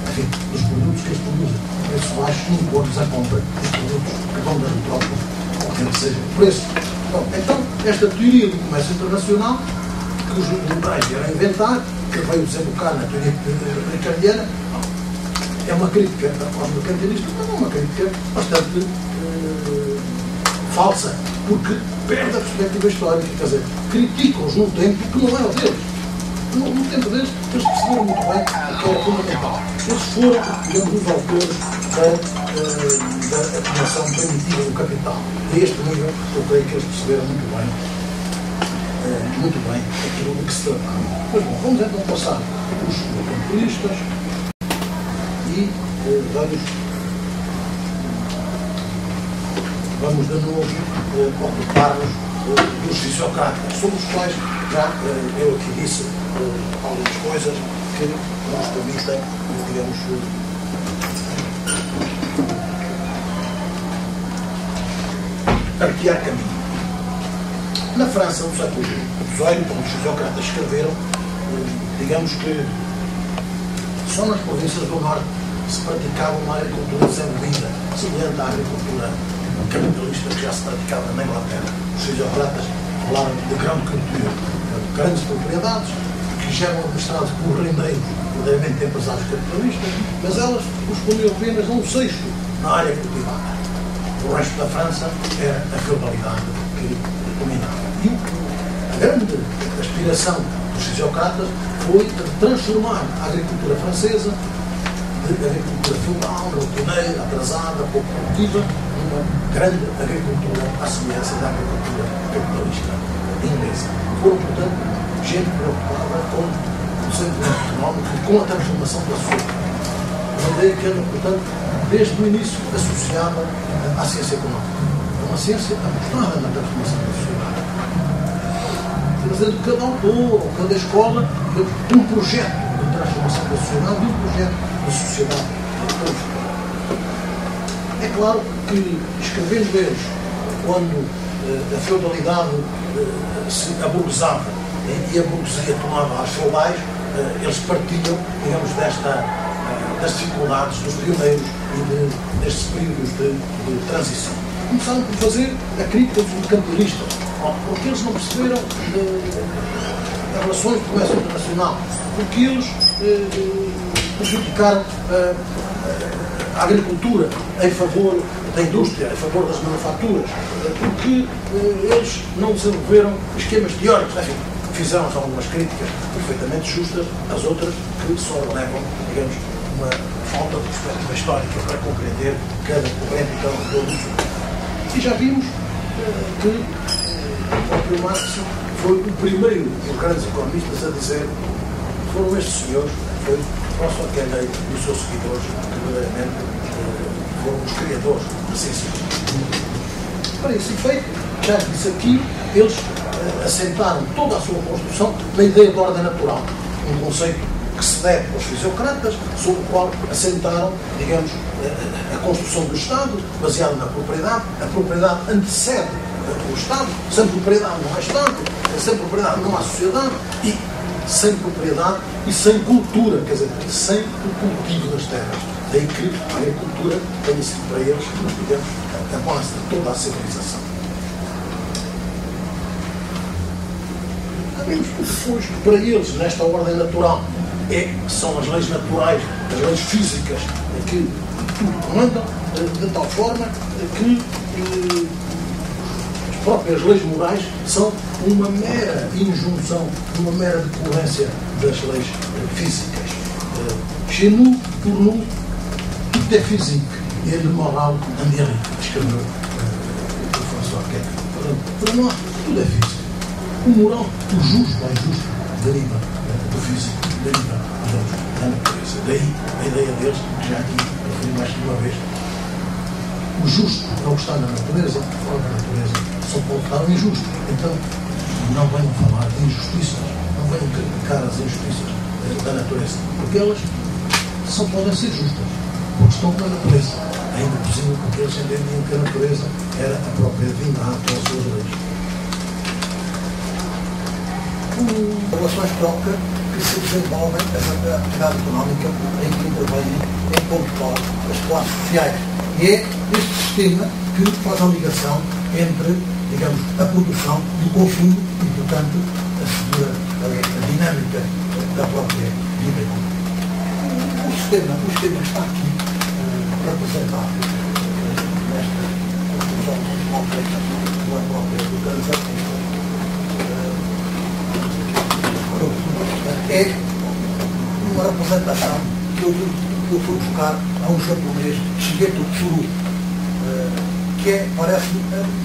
enfim, dos produtos que eles produzem. Preços baixos e impor-lhes a compra dos produtos que vão da metrópole, qualquer que seja o preço. Bom, então, esta teoria do comércio internacional que os liberais vieram inventar que veio desembocar na teoria ricardiana, é uma crítica aos mercantilistas, mas não é uma crítica bastante falsa, porque perde a perspectiva histórica, quer dizer, criticam-os num tempo que não era deles. No tempo deles, eles perceberam muito bem o que era fundamental. Eles foram, digamos, os autores da acumulação primitiva do capital. A este nível, eu creio que eles perceberam muito bem aquilo de que se tratava. Pois bom, vamos então passar os mercantilistas e vamos de novo ocupar-nos dos fisiocratas, sobre os quais já eu aqui disse algumas coisas que nos permitem, digamos, arquear caminho. Na França, no século XVIII, quando os fisiocratas escreveram, digamos que só nas províncias do norte se praticava uma agricultura desenvolvida, semelhante à agricultura capitalista que já se praticava na Inglaterra. Os fisiocratas falaram de grão de cultura, grandes propriedades, que já eram administradas por rendeiros, verdadeiramente empresários capitalistas, mas elas correspondiam apenas a um sexto na área cultivada. O resto da França era a feudalidade que dominava. E a grande aspiração dos fisiocratas foi de transformar a agricultura francesa de agricultura feudal, rotineira, atrasada, pouco produtiva, numa grande agricultura à semelhança da agricultura capitalista inglesa. Foram, portanto, gente preocupada com o desenvolvimento económico e com a transformação da sociedade. Uma ideia que anda, portanto, desde o início associada à ciência económica. É uma ciência apostada na transformação da sociedade. Trazendo cada autor ou cada escola um projeto de transformação da sociedade e um projeto de sociedade. É claro que, escrevendo eles, quando a feudalidade se aburguesava e a burguesia tomava as feudais, eles partilham, digamos, das dificuldades dos pioneiros e destes períodos de transição. Começaram por fazer a crítica dos mercantilistas, porque eles não perceberam as relações de comércio internacional, porque eles prejudicaram a agricultura em favor da indústria, em favor das manufaturas, porque eles não desenvolveram esquemas teóricos. Enfim, fizeram algumas críticas perfeitamente justas, as outras que só levam, digamos, uma falta de perspectiva histórica para compreender cada corrente e cada produto. E já vimos que o próprio Marx foi o primeiro dos grandes economistas a dizer que foram estes senhores, foi François Queneau e os seus seguidores, que verdadeiramente foram os criadores da ciência. Para esse efeito, já disse aqui, eles assentaram toda a sua construção na ideia de ordem natural, um conceito que se deve aos fisiocratas, sobre o qual assentaram, digamos, a construção do Estado, baseado na propriedade. A propriedade antecede o Estado, sem propriedade não há Estado, sem propriedade não há sociedade, e sem propriedade e sem cultura, quer dizer, sem o cultivo das terras. Daí que a agricultura tenha sido para eles, digamos, a base de toda a civilização. Sabemos que depois, para eles, nesta ordem natural, são as leis naturais, as leis físicas, que tudo comandam, de tal forma que as próprias leis morais são uma mera injunção, uma mera decorrência das leis físicas. Chez nous, pour nous, tout est physique, et le moral empirique, escreveu o François Queneau. Para nós, tudo é físico. O moral, o justo ou injusto, deriva do físico, deriva da natureza. Daí a ideia deles, que já aqui referi mais de uma vez, o justo é o que está na natureza, fora da natureza, só pode estar o injusto. Então, não venham falar de injustiças, não venham criticar as injustiças da natureza, porque elas só podem ser justas, porque estão na natureza. Ainda por cima, porque eles entendiam que a natureza era a própria divindade com as suas leis. Relações trocas que se desenvolvem essa atividade económica em que intervêm em pontual as classes sociais. E é este sistema que faz a ligação entre, digamos, a produção e o consumo e, portanto, a dinâmica dinâmica da própria vida. O sistema está aqui representado nesta conclusão muito complexa da própria localização. É uma representação que eu fui buscar a um japonês, Shigeto Tsuru, que parece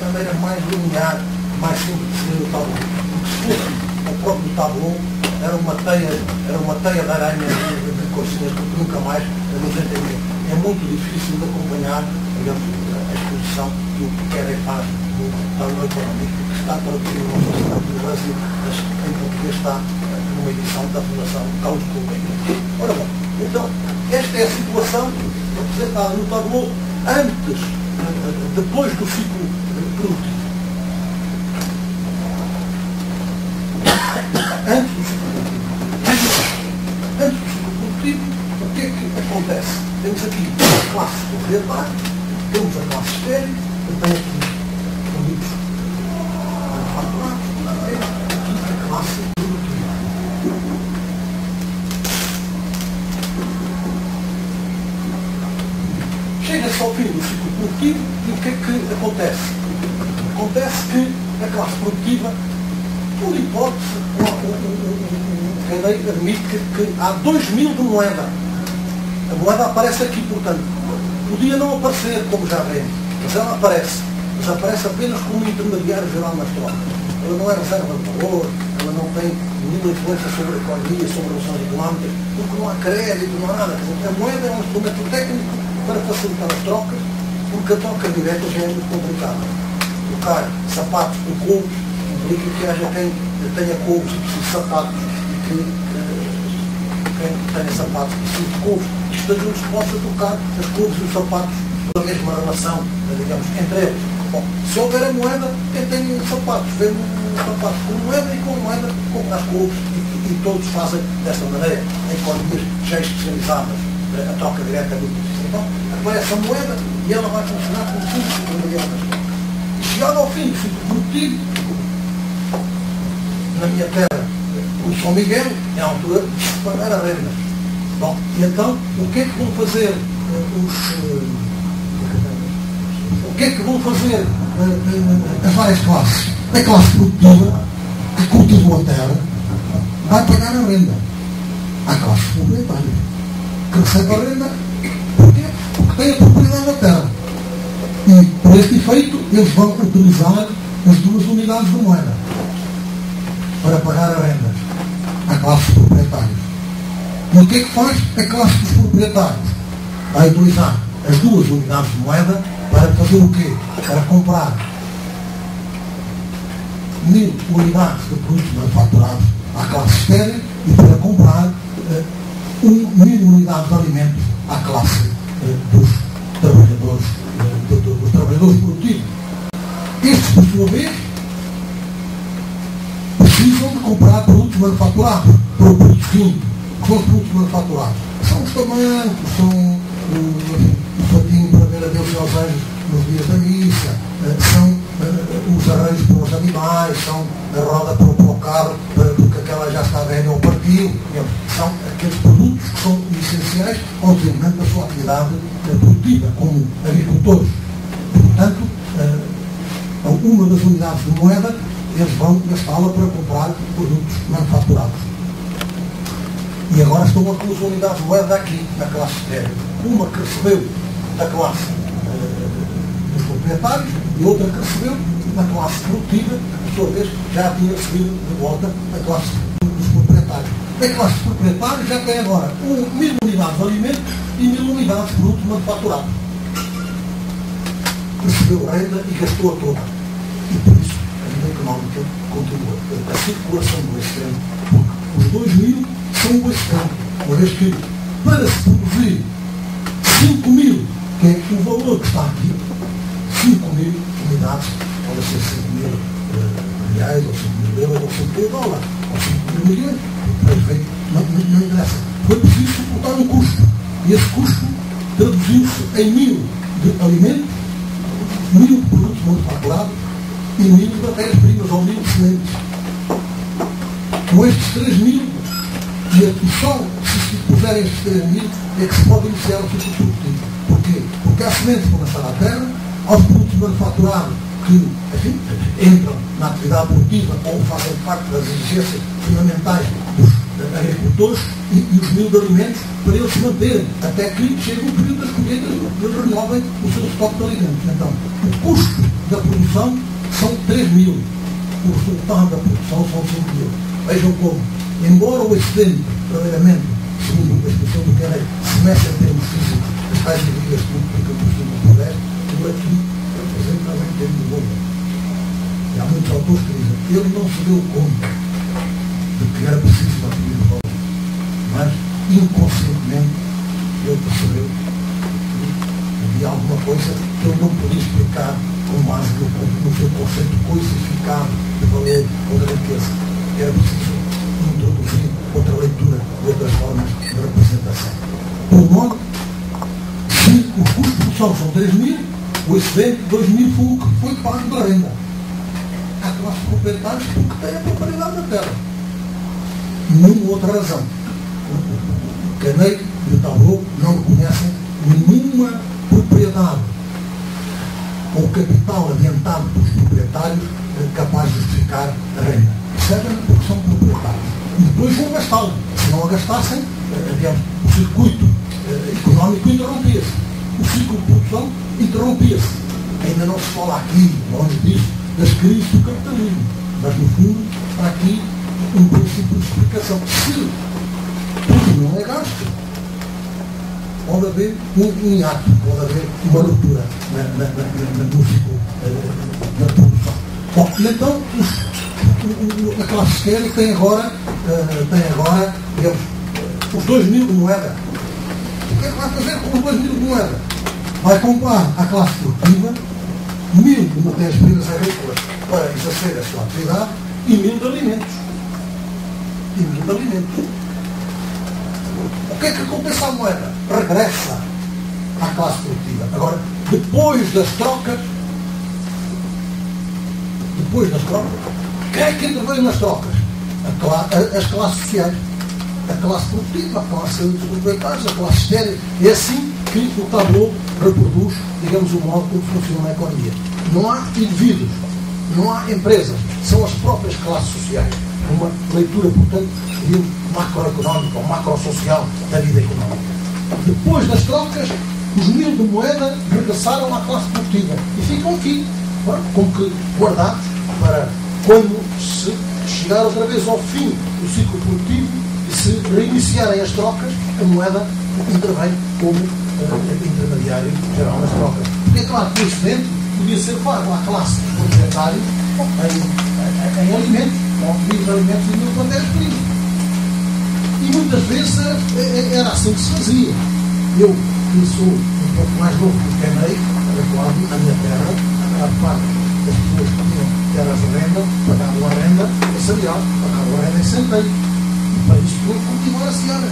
a maneira mais linear, mais simples de ser o tabu. Porque se fosse o próprio tabu, era uma teia de aranha de coisinhas que nunca mais nos entendemos. É muito difícil de acompanhar, digamos, a exposição do que querem faz no tabu económico, que está traduzido no Brasil, mas em português está numa edição da Fundação Carlos Coelho. Ora bom, então, esta é a situação representada no tabu depois do ciclo produtivo. Antes do ciclo produtivo, o que é que acontece? Temos aqui a classe proprietária, temos a classe estéril, que tem aqui produtos manufaturados, temos aqui a classe produtiva. Chega-se ao fim do ciclo produtivo e o que é que acontece? Acontece que a classe produtiva, por hipótese, a lei admite que há 2.000 de moeda. A moeda aparece aqui, portanto, podia não aparecer, como já vemos, mas ela aparece. Mas aparece apenas como intermediário geral nas trocas. Ela não é reserva de valor, ela não tem nenhuma influência sobre a economia, sobre relações económicas, porque não há crédito, não há nada. A moeda é um instrumento técnico para facilitar as trocas, porque a troca direta já é muito complicada. Trocar sapatos por couros implica que haja quem tenha couros e precise de sapatos, e que quem tenha sapatos precise de couros. Isto ajuda-se que possa trocar as couros e os sapatos pela mesma relação, digamos, entre eles. Bom, se houver a moeda, quem tem sapatos vende sapatos com moeda e com moeda compra as couros e todos fazem desta maneira. Em economias já especializadas, a troca direta é muito difícil. Então, aparece a moeda e ela vai funcionar como simples intermediárias. E chegado ao fim do ciclo produtivo, na minha terra, o São Miguel, é a altura de se pagar a renda. Bom, e então, o que é que vão fazer as várias classes? A classe produtiva, que cultivou a terra, vai pagar a renda à classe proprietária, que recebe a renda. Porquê? Porque tem a propriedade da terra. E, por este efeito, eles vão utilizar as duas unidades de moeda para pagar a renda à classe proprietária. E o que é que faz a classe dos proprietários? Vai utilizar as duas unidades de moeda para fazer o quê? Para comprar 1000 unidades de produtos manufaturados à classe estéril e para comprar 1000 unidades de alimentos à classe dos trabalhadores produtivos. Estes, por sua vez, precisam de comprar produtos manufaturados para o produto fim. Que são os produtos manufaturados? São os tamancos, são o fatinho para ver a Deus e aos anjos nos dias da missa, são os arranjos para os animais, são a roda para o carro, porque aquela já está velha ou partiu. São aqueles produtos que são essenciais ao desenvolvimento da sua atividade produtiva, como agricultores. Portanto, uma das unidades de moeda, eles vão gastá-la para comprar produtos manufaturados. E agora estão com as unidades de moeda aqui, na classe estéril. Uma que recebeu da classe dos proprietários e outra que recebeu da classe produtiva, que, por sua vez, já tinha recebido de volta a classe dos proprietários. A classe dos proprietários já tem agora 1000 unidades de alimentos e 1000 unidades de produtos manufaturados. Recebeu renda e gastou-a toda. E por isso, a vida económica continua. A circulação do extremo, porque os 2000 são o extremo. Uma vez que, para se produzir 5.000, que é o valor que está aqui, 5.000 unidades, pode ser 5.000 reais, ou 5.000 euros, ou 5.000 dólares, ou 5.000 milhões, não interessa. Foi preciso suportar um custo. E esse custo traduziu-se em 1000 de alimentos, 1000 de produtos manufaturados e 1000 de matérias-primas, ou 1000 de sementes. com estes 3.000 e só se puserem estes 3.000 é que se pode iniciar o ciclo produtivo. Porquê? Porque há sementes para lançar à terra, aos produtos manufaturados que, enfim, entram na atividade produtiva ou fazem parte das exigências fundamentais dos agricultores e os mil de alimentos para eles se manterem, até que chegue o período das colheitas e eles renovem o seu estoque de alimentos. Então, o custo da produção são 3.000. O resultado da produção são 5.000. Vejam como, embora o excedente, verdadeiramente, segundo a expressão do Kennedy, se mexe em termos físicos, as tais medidas que multiplicam por cima do poder, tudo aqui representa também termos de valor. E há muitos autores que dizem, ele não se deu conta de que era preciso atingir o valor, mas inconscientemente ele percebeu que havia alguma coisa que ele não podia explicar com base no seu conceito coisificado de valor ou de riqueza. Era preciso introduzir outra leitura, outras formas de representação. Por modo, se os custos de produção são 3.000, o excedente de 2.000 foi o que foi pago da renda. Há classes proprietárias porque têm a propriedade da terra. Nenhuma outra razão. O Kennedy e o Talbot não reconhecem nenhuma propriedade ou capital adiantado pelos proprietários capaz de justificar a renda. Percebem? Porque são proprietários. E depois vão gastá-lo. Se não a gastassem, digamos, o circuito económico interrompia-se. O ciclo de produção interrompia-se. Ainda não se fala aqui, longe disso, das crises do capitalismo. Mas, no fundo, está aqui um princípio de explicação. Se tudo não é gasto, pode haver um hiato, pode haver uma ruptura no ciclo da produção. Bom, e então, a classe séria tem agora, digamos, os 2.000 de moeda. O que é que vai fazer com os 2.000 de moeda? Vai comprar à classe produtiva 1.000 de matérias-primas agrícolas para exercer a sua atividade e 1.000 de alimentos. E 1.000 de alimentos. O que é que acontece à moeda? Regressa à classe produtiva. Agora, depois das trocas, quem é que interveio nas trocas? As classes sociais. A classe produtiva, a classe dos proprietários, a classe estéril. É assim que o Talbot reproduz, digamos, o modo como funciona a economia. Não há indivíduos, não há empresas, são as próprias classes sociais. Uma leitura, portanto, de um macroeconómico ou macrosocial da vida económica. Depois das trocas, os 1.000 de moeda regressaram à classe produtiva e ficam aqui, como que guardados para quando se chegar outra vez ao fim do ciclo produtivo e se reiniciarem as trocas, a moeda intervém como intermediário geral nas trocas. Porque é claro que o excedente podia ser pago à classe proprietária em alimentos, ou 1.000 alimentos e 1.000 matérias-primas. E muitas vezes era assim que se fazia. Eu, que sou um pouco mais novo do que Kennedy, recordo na minha terra, a maior parte das pessoas que tinham terras de renda pagavam a renda salarial, pagavam a renda em centeio. E para isso tudo continuar a seara.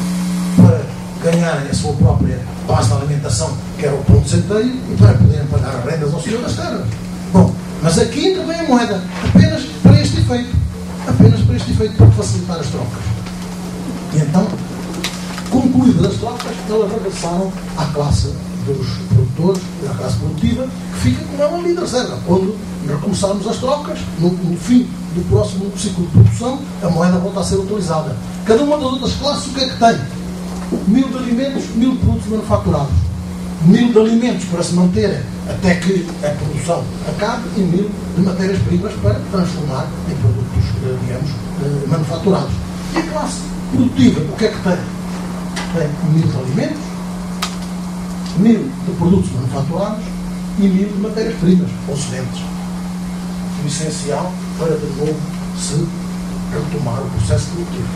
Para ganharem a sua própria base de alimentação, que era o pão de centeio, e para poderem pagar rendas ao senhor das terras. Bom, mas aqui intervém a moeda, apenas para este efeito. Apenas para este efeito, para facilitar as trocas. E então, concluídas as trocas, elas regressaram à classe dos produtores, à classe produtiva, que fica como uma linha de reserva. Quando recomeçarmos as trocas, no fim do próximo ciclo de produção, a moeda volta a ser utilizada. Cada uma das outras classes, o que é que tem? 1.000 de alimentos, 1.000 de produtos manufaturados. 1.000 de alimentos para se manterem até que a produção acabe e 1.000 de matérias-primas para transformar em produtos, digamos, manufaturados. E a classe produtiva, o que é que tem? Tem 1.000 de alimentos, 1.000 de produtos manufaturados e 1.000 de matérias-primas, ou sementes. O essencial para, de novo, se retomar o processo produtivo.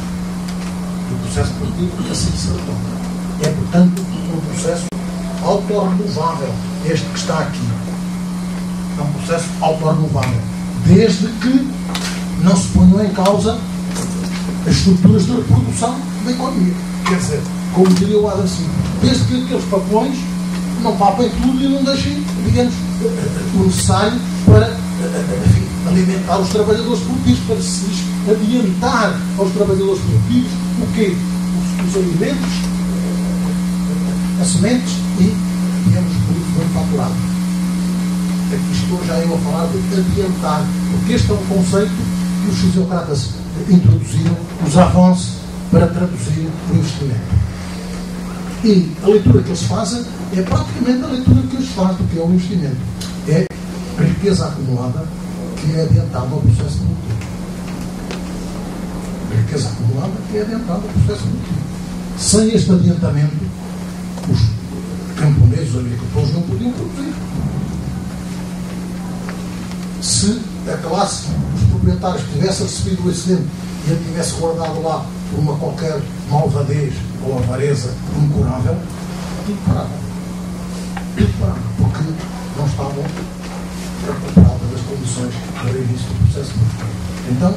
E o processo produtivo assim se retoma. É, portanto, um processo autorrenovável, este que está aqui. É um processo autorrenovável. Desde que não se ponham em causa as estruturas de reprodução da economia. Quer dizer, como diria o Adam Smith, desde que aqueles papões não papem tudo e não deixem, digamos, o necessário para, enfim, alimentar os trabalhadores produtivos, para se adiantar aos trabalhadores produtivos o quê? Os alimentos, as sementes e, digamos, o manufaturado. Aqui estou já eu a falar de adiantar, porque este é um conceito que os fisiocratas introduziram, os avanços, para traduzir o investimento. E a leitura que eles fazem é praticamente a leitura que eles fazem do que é o investimento. É riqueza acumulada que é adiantada ao processo produtivo. Riqueza acumulada que é adiantada ao processo produtivo. Sem este adiantamento, os camponeses, os agricultores não podiam produzir. Se a classe, os proprietários, tivesse recebido o excedente e ele tivesse guardado lá por uma qualquer malvadez ou avareza incurável, tudo parava. Tudo parava, porque não estavam preparadas as condições para o início do processo produtivo. Então,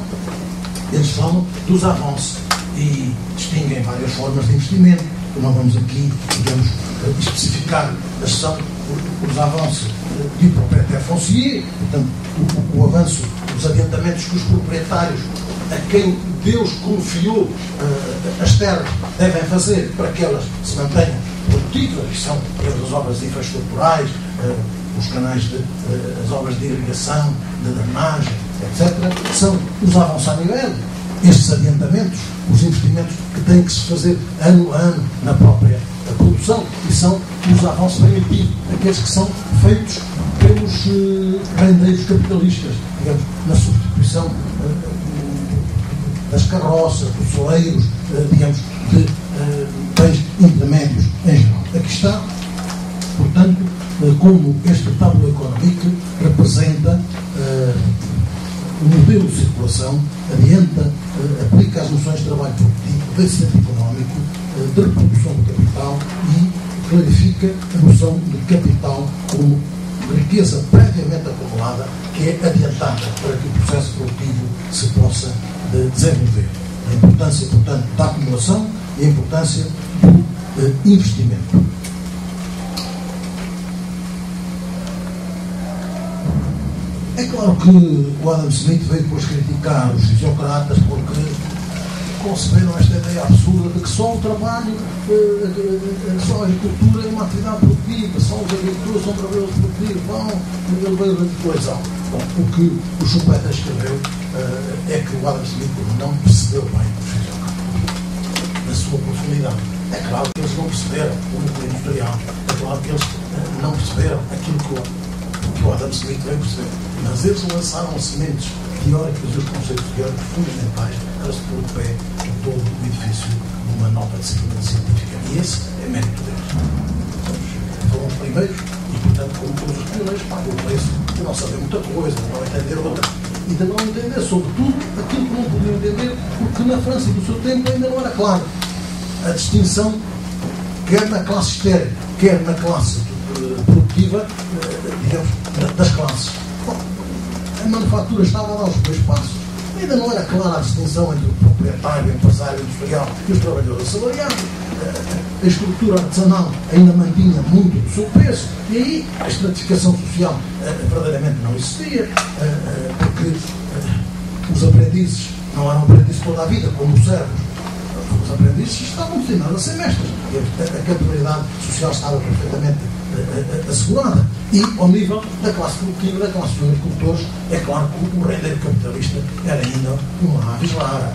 eles falam dos avanços e distinguem várias formas de investimento. Não vamos aqui, digamos, especificar, mas são os avanços de propriétaire foncier, portanto, o avanço dos adiantamentos que os proprietários, a quem Deus confiou as terras, devem fazer para que elas se mantenham produtivas, que são as obras infraestruturais, os canais, as obras de irrigação, de drenagem, etc. São os avanços a nível, estes adiantamentos, os investimentos que têm que se fazer ano a ano na própria produção, e são os avanços primitivos, aqueles que são feitos pelos rendeiros capitalistas, digamos, na substituição das carroças, dos celeiros, digamos, de bens intermédios em geral. Aqui está, portanto, como este tableau económico representa o modelo de circulação, adianta, aplica as noções de trabalho produtivo, de excedente económico, de reprodução do capital e clarifica a noção de capital como riqueza previamente acumulada que é adiantada para que o processo produtivo se possa desenvolver. A importância, portanto, da acumulação e a importância do investimento. É claro que o Adam Smith veio depois criticar os fisiocratas porque conceberam esta ideia absurda de que só o trabalho, só a agricultura é uma atividade produtiva, só os agricultores são trabalhadores produtivos, ele veio radicalizar. O que o Schumpeter escreveu é que o Adam Smith não percebeu bem os fisiocratas na sua profundidade. É claro que eles não perceberam o núcleo industrial, é claro que eles não perceberam aquilo que o Adam Smith veio perceber, mas eles lançaram sementes teóricas e os conceitos teóricos fundamentais para se pôr de pé em todo o edifício de uma nova disciplina científica. E esse é mérito deles. Foram os primeiros e, portanto, como todos os pioneiros, pagam o preço de não saber muita coisa, de não entender outra e de não entender, sobretudo, aquilo que não podiam entender, porque na França do seu tempo ainda não era claro a distinção, quer na classe estéril, quer na classe produtiva, digamos, das classes. Bom, a manufatura estava a dar os dois passos. Ainda não era clara a distinção entre o proprietário, o empresário industrial e os trabalhadores assalariados. A estrutura artesanal ainda mantinha muito do seu peso e aí a estratificação social verdadeiramente não existia, porque os aprendizes não eram aprendizes toda a vida, como os servos. Os aprendizes estavam destinados a ser mestres. A capilaridade social estava perfeitamente assegurada. E, ao nível da classe produtiva, da classe dos agricultores, é claro que o rendeiro capitalista era ainda uma aves rara.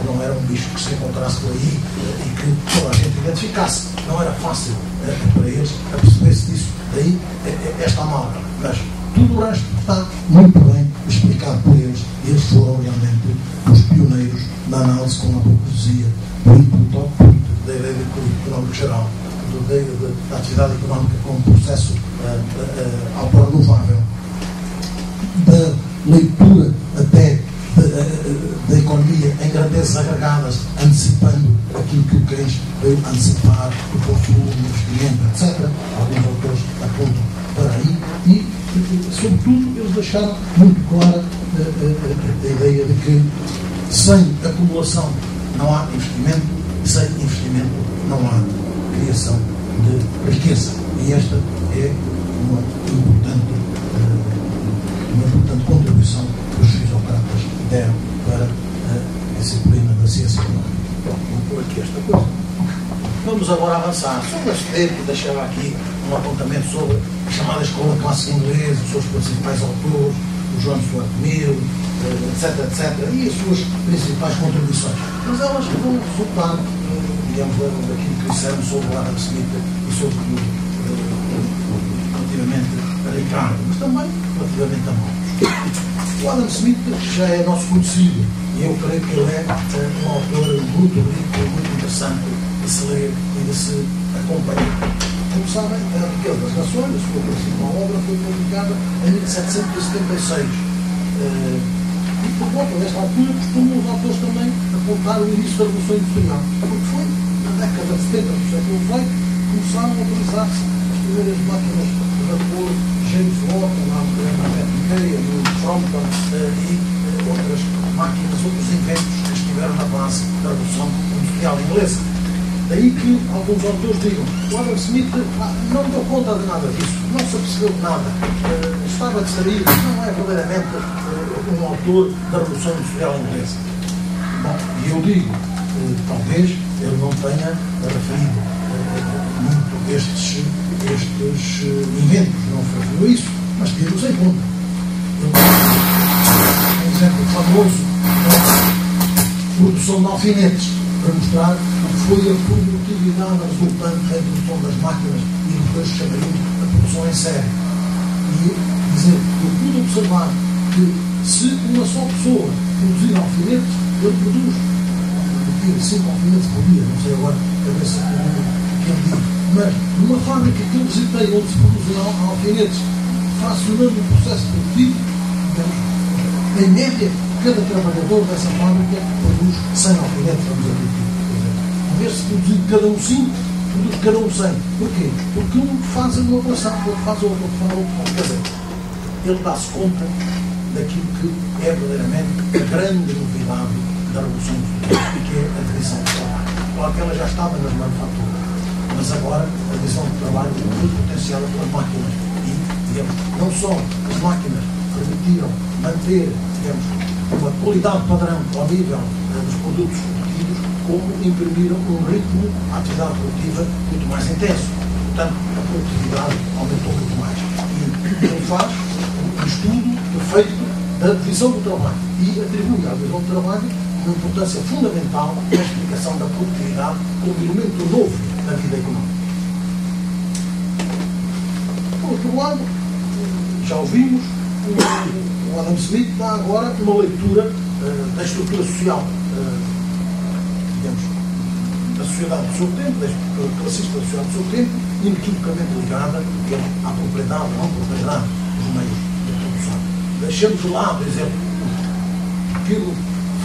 Não era um bicho que se encontrasse por aí e que toda a gente identificasse. Não era fácil para eles a perceber-se disso. Daí esta amálgama. Mas tudo o resto está muito bem explicado por eles. E eles foram realmente os pioneiros da análise, como há pouco dizia, do input-output, da ideia do económico geral, da atividade económica como processo autorrenovável, da leitura até da economia em grandezas agregadas, antecipando aquilo que o Keynes veio antecipar, o consumo, o investimento, etc. Alguns autores apontam para aí e, sobretudo, eles deixaram muito clara a ideia de que sem acumulação não há investimento, sem investimento não há criação de riqueza. E esta é uma importante contribuição que os fisiocratas deram para disciplina da ciência económica. Vou pôr aqui esta coisa. Vamos agora avançar. Sobre este tempo, deixava aqui um apontamento sobre a chamada escola clássica inglesa, os seus principais autores, o John Stuart Mill, etc., e as suas principais contribuições. Mas elas vão resultar, digamos, daquilo que dissemos sobre o Adam Smith e sobre relativamente a Ricardo, mas também relativamente a Malthus. O Adam Smith já é nosso conhecido e eu creio que ele é um autor muito rico, muito interessante de se ler e de se acompanhar. Como sabem, a Riqueza das Nações, a sua principal obra, foi publicada em 1776. E por volta desta altura costumam os autores também apontar o início da Revolução Industrial, porque foi na década de 70 do século XVIII que começaram a utilizar-se as primeiras máquinas de vapor, James Watt, na Petticeia, no Crompton e outras máquinas, outros inventos que estiveram na base da Revolução Industrial inglesa. Daí que alguns autores digam, o Adam Smith não deu conta de nada disso, não se apercebeu de nada, estava distraído, não é verdadeiramente um autor da Revolução Industrial Inglesa. Bom, e eu digo, talvez ele não tenha referido muito estes inventos, não referiu isso, mas temos em conta. Um exemplo famoso da produção de alfinetes, para mostrar o que foi a produtividade resultante da introdução das máquinas e depois chamaríamos a produção em série. E dizer, eu pude observar que se uma só pessoa produzir alfinetes, ele produz 5 alfinetes por dia, não sei agora a cabeça quem diz, mas numa fábrica que eu visitei onde se produzem alfinetes, fracionando o processo produtivo, em média, cada trabalhador dessa fábrica produz 100 alfinetes, vamos admitir. Em vez de produzir cada um 5, produz cada um 100. Porquê? Porque um faz uma operação, o outro faz outra, outro faz outra. Quer dizer, ele dá-se conta daquilo que é verdadeiramente a grande novidade da Revolução Industrial, que é a divisão do trabalho. Claro que ela já estava nas manufaturas, mas agora a divisão do trabalho foi potenciada pelas máquinas. E, digamos, não só as máquinas permitiram manter, digamos, uma qualidade padrão ao nível dos produtos produtivos, como imprimiram um ritmo à atividade produtiva muito mais intenso. Portanto, a produtividade aumentou muito mais. E ele faz um estudo perfeito da divisão do trabalho e atribui à divisão do trabalho uma importância fundamental na explicação da produtividade como elemento novo na vida económica. Por outro lado, já ouvimos, o Adam Smith dá agora uma leitura da estrutura social, digamos, da sociedade do seu tempo, da estrutura classista da sociedade do seu tempo, inequivocamente ligada à propriedade ou não propriedade dos meios de produção. Deixamos de lado, por exemplo, aquilo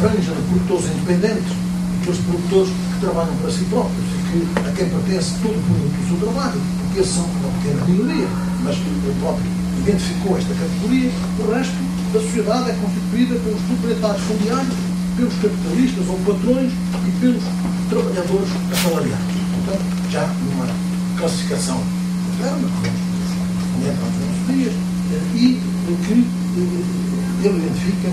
franja de produtores independentes, aqueles produtores que trabalham para si próprios e a quem pertence todo o produto do seu trabalho, porque esses são uma pequena minoria, mas ele próprio identificou esta categoria. O resto da sociedade é constituída pelos proprietários fundiários, pelos capitalistas ou patrões e pelos trabalhadores assalariados. Portanto, já numa classificação moderna, que entra nos nossos dias, e que ele identifica a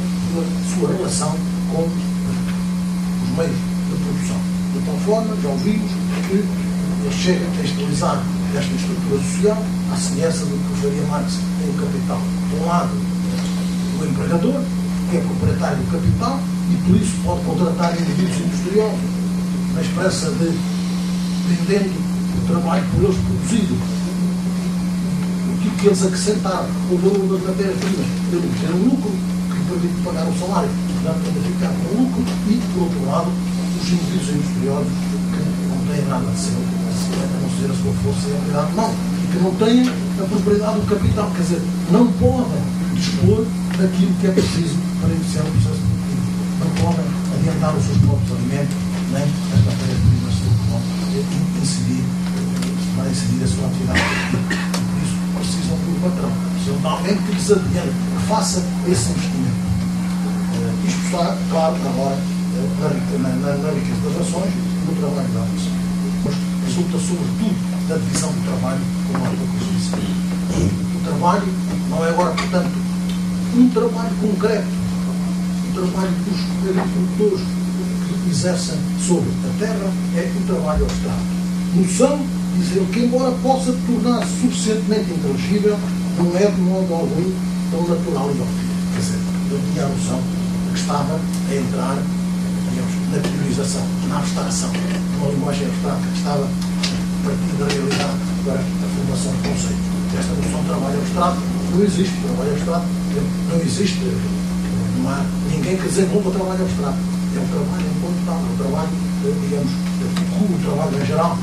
sua relação com os meios de produção. De tal forma, já ouvimos que ele chega a textualizar esta estrutura social à semelhança do que faria Marx em O Capital. De um lado, o empregador, que é proprietário do capital e por isso pode contratar indivíduos industriosos na esperança de, vendendo o trabalho por eles produzido, o que eles acrescentaram, o valor das matérias-primas, ele ter um lucro que permite pagar o salário, portanto, ainda ficar com o lucro, e, por outro lado, os indivíduos industriosos que não têm nada de seu, a não ser a sua força e a habilidade, não, e que não têm a propriedade do capital, quer dizer, não podem dispor daquilo que é preciso para iniciar o processo produtivo. Não podem adiantar os seus próprios alimentos, nem as matérias-primas que vão incidir a sua atividade produtiva. Por isso, precisam de um patrão, precisam de alguém que lhes adiante, que faça esse investimento. Isto está, claro, agora na riqueza das ações e no trabalho da ação. Mas resulta, sobretudo, da divisão do trabalho, como há pouco disse. O trabalho não é agora, portanto, um trabalho concreto, um trabalho dos agricultores, que exercem sobre a terra é o trabalho abstrato. Noção, diz ele, que embora possa tornar-se suficientemente inteligível, não é de modo algum tão natural e óbvio. Quer dizer, eu tinha a noção de que estava a entrar, digamos, na teorização, na abstração, numa linguagem abstrata, que estava a partir da realidade para a formação de conceitos. Esta noção de trabalho abstrato não existe. Trabalho abstrato não existe. Não há ninguém que desenvolva trabalho abstrato. É um trabalho enquanto tal, é um trabalho, digamos, como o trabalho em geral.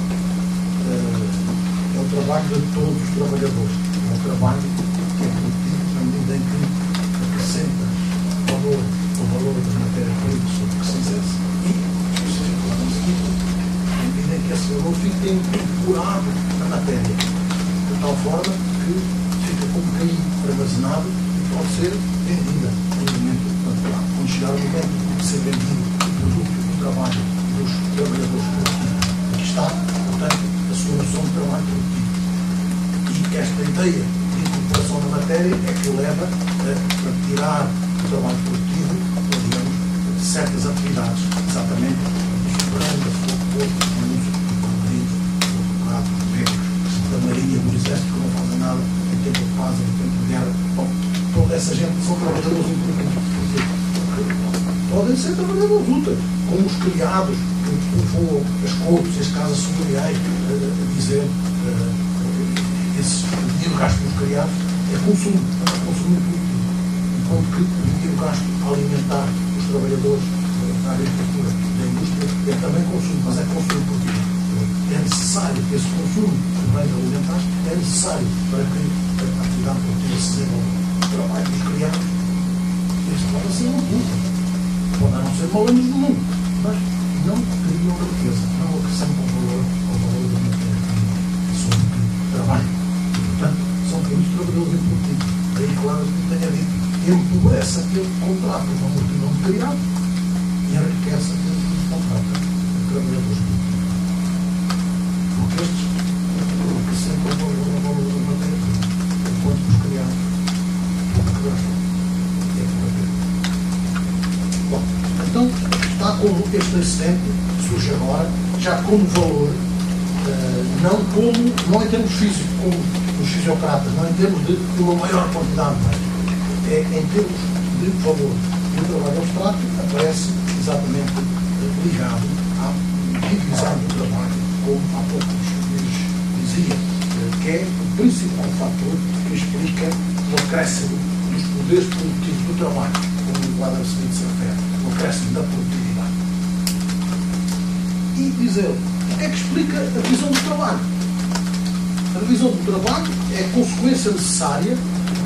É o trabalho de todos os trabalhadores. É um trabalho que é produtivo na medida em que acrescenta valor, o valor da matéria-prima sobre que se exerce. E, especificamente, na medida em que esse valor fica incorporado na matéria, de tal forma que fica como cair armazenado e pode ser vendida em momento natural. Quando chegar o momento de ser vendido o produto do trabalho dos trabalhadores produtivos, aqui está, portanto, a sua noção de trabalho produtivo. E esta ideia de incorporação na matéria é que leva a tirar do trabalho produtivo, digamos, certas atividades, exatamente superando a sua corpo, do músico, do marido, do advogado, do médico, da marinha, do exército, que não fazem nada em tempo de paz, em tempo de guerra. Bom, toda essa gente são trabalhadores importantes. Podem ser trabalhadores úteis, como os criados que povoam as cortes e as casas senhoriais, dizer esse dinheiro gasto dos criados é consumo, não é consumo produtivo. Enquanto que o dinheiro gasto a alimentar os trabalhadores da agricultura, da indústria, é também consumo, mas é consumo produtivo. É necessário que esse consumo de bens alimentares é necessário para que a atividade produtiva se desenvolva. O trabalho dos criados, este pode ser um culto, pode não ser malandros do mundo, mas não criam riqueza, não acrescentam valor ao valor da matéria-prima sobre que trabalham. E, portanto, são muitos trabalhadores improdutivos. Daí, claro, que tenha dito, empobrece aquele que contrata uma multidão de criados e enriquece aquele que contrata trabalhadores produtivos. Porque estes acrescentam valor ao valor da matéria-prima, enquanto os criados é por aquilo. Bom, então, está como este excedente, surge agora, já como valor, não em termos físicos, como os fisiocratas, não em termos de uma maior quantidade, mas em termos de valor. E o trabalho abstrato aparece exatamente ligado à divisão do trabalho, como há pouco dizia, que é o principal fator que explica o acréscimo dos poderes produtivos do trabalho, como o quadro seguinte se refere, o acréscimo da produtividade. E diz ele, o que é que explica a divisão do trabalho? A divisão do trabalho é a consequência necessária,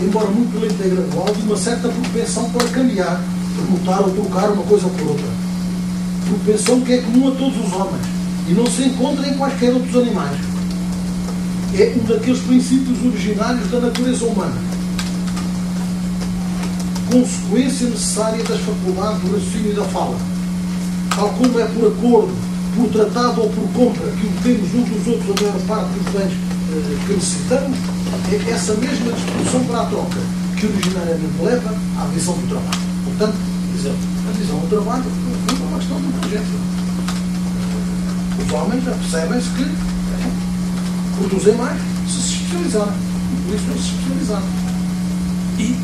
embora muito lenta e gradual, de uma certa propensão para cambiar, permutar ou trocar uma coisa por outra. Propensão que é comum a todos os homens e não se encontra em quaisquer outros animais. É um daqueles princípios originários da natureza humana. Consequência necessária das faculdades do raciocínio e da fala. Tal como é por acordo, por tratado ou por compra que obtemos uns dos outros a maior parte dos bens que necessitamos, é essa mesma disposição para a troca que originariamente leva à divisão do trabalho. Portanto, a divisão do trabalho é uma questão de inteligência. Os homens já percebem-se que produzem mais se especializarem. Por isso eles se especializaram. E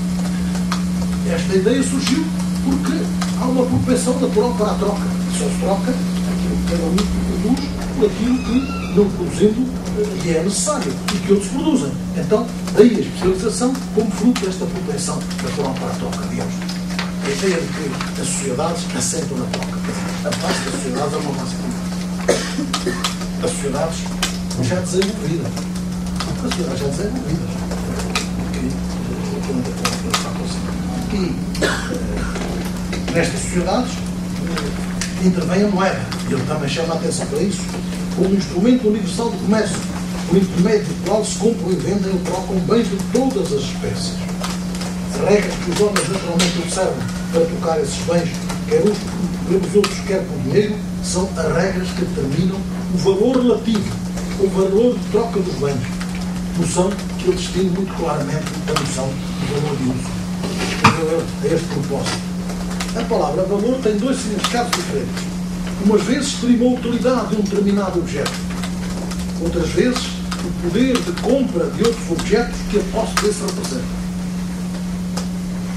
esta ideia surgiu porque há uma propensão natural para a troca. Só se troca aquilo que cada um produz por aquilo que, não produzindo, lhe é necessário e que outros produzem. Então, daí a especialização como fruto desta propensão natural para a troca, digamos. A ideia de que as sociedades assentam na troca. A base das sociedades é uma base comum. As sociedades já desenvolvidas. As sociedades já desenvolvidas. E nestas sociedades intervém a moeda. E ele também chama a atenção para isso, como instrumento universal de comércio, por intermédio do qual se compram e vendem ou trocam bens de todas as espécies. As regras que os homens naturalmente observam para trocar esses bens, quer uns pelos outros, quer por dinheiro, são as regras que determinam o valor relativo, o valor de troca dos bens. Noção que ele distingue muito claramente da noção do valor de uso. A este propósito. A palavra valor tem dois significados diferentes. umas vezes exprime a utilidade de um determinado objeto, outras vezes o poder de compra de outros objetos que a posse desse representa.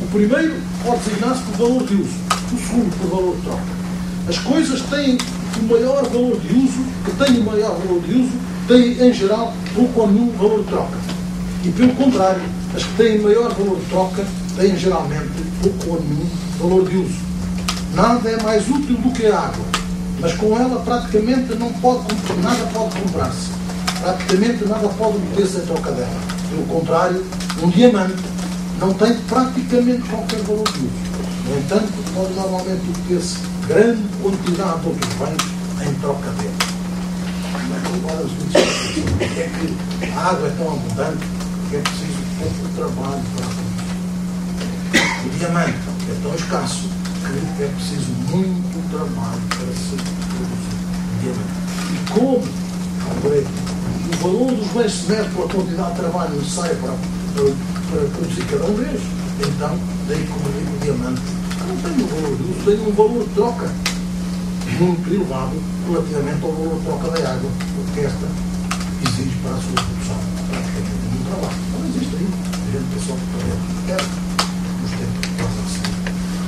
O primeiro pode designar-se por valor de uso, o segundo por valor de troca. As coisas têm o maior valor de uso, que têm o maior valor de uso, têm em geral pouco ou nenhum valor de troca. E pelo contrário, as que têm maior valor de troca têm geralmente pouco ou nenhum valor de uso. Nada é mais útil do que a água, mas com ela praticamente nada pode comprar-se. Praticamente nada pode obter-se em troca dela. Pelo contrário, um diamante não tem praticamente qualquer valor de uso. No entanto, pode normalmente obter-se grande quantidade de outros bens em troca dele. É que a água é tão abundante que é preciso pouco trabalho para produzir. O diamante é tão escasso que é preciso muito trabalho para se produzir diamante. E como o valor dos bens se mede pela quantidade de trabalho necessária para produzir cada um deles, então, daí como digo, o diamante não tem um valor de uso, tem um valor de troca muito elevado relativamente ao valor de troca da água, porque esta exige para a sua produção praticamente um trabalho. Não existe aí. A gente tem só para ver nos tempos que nós assim,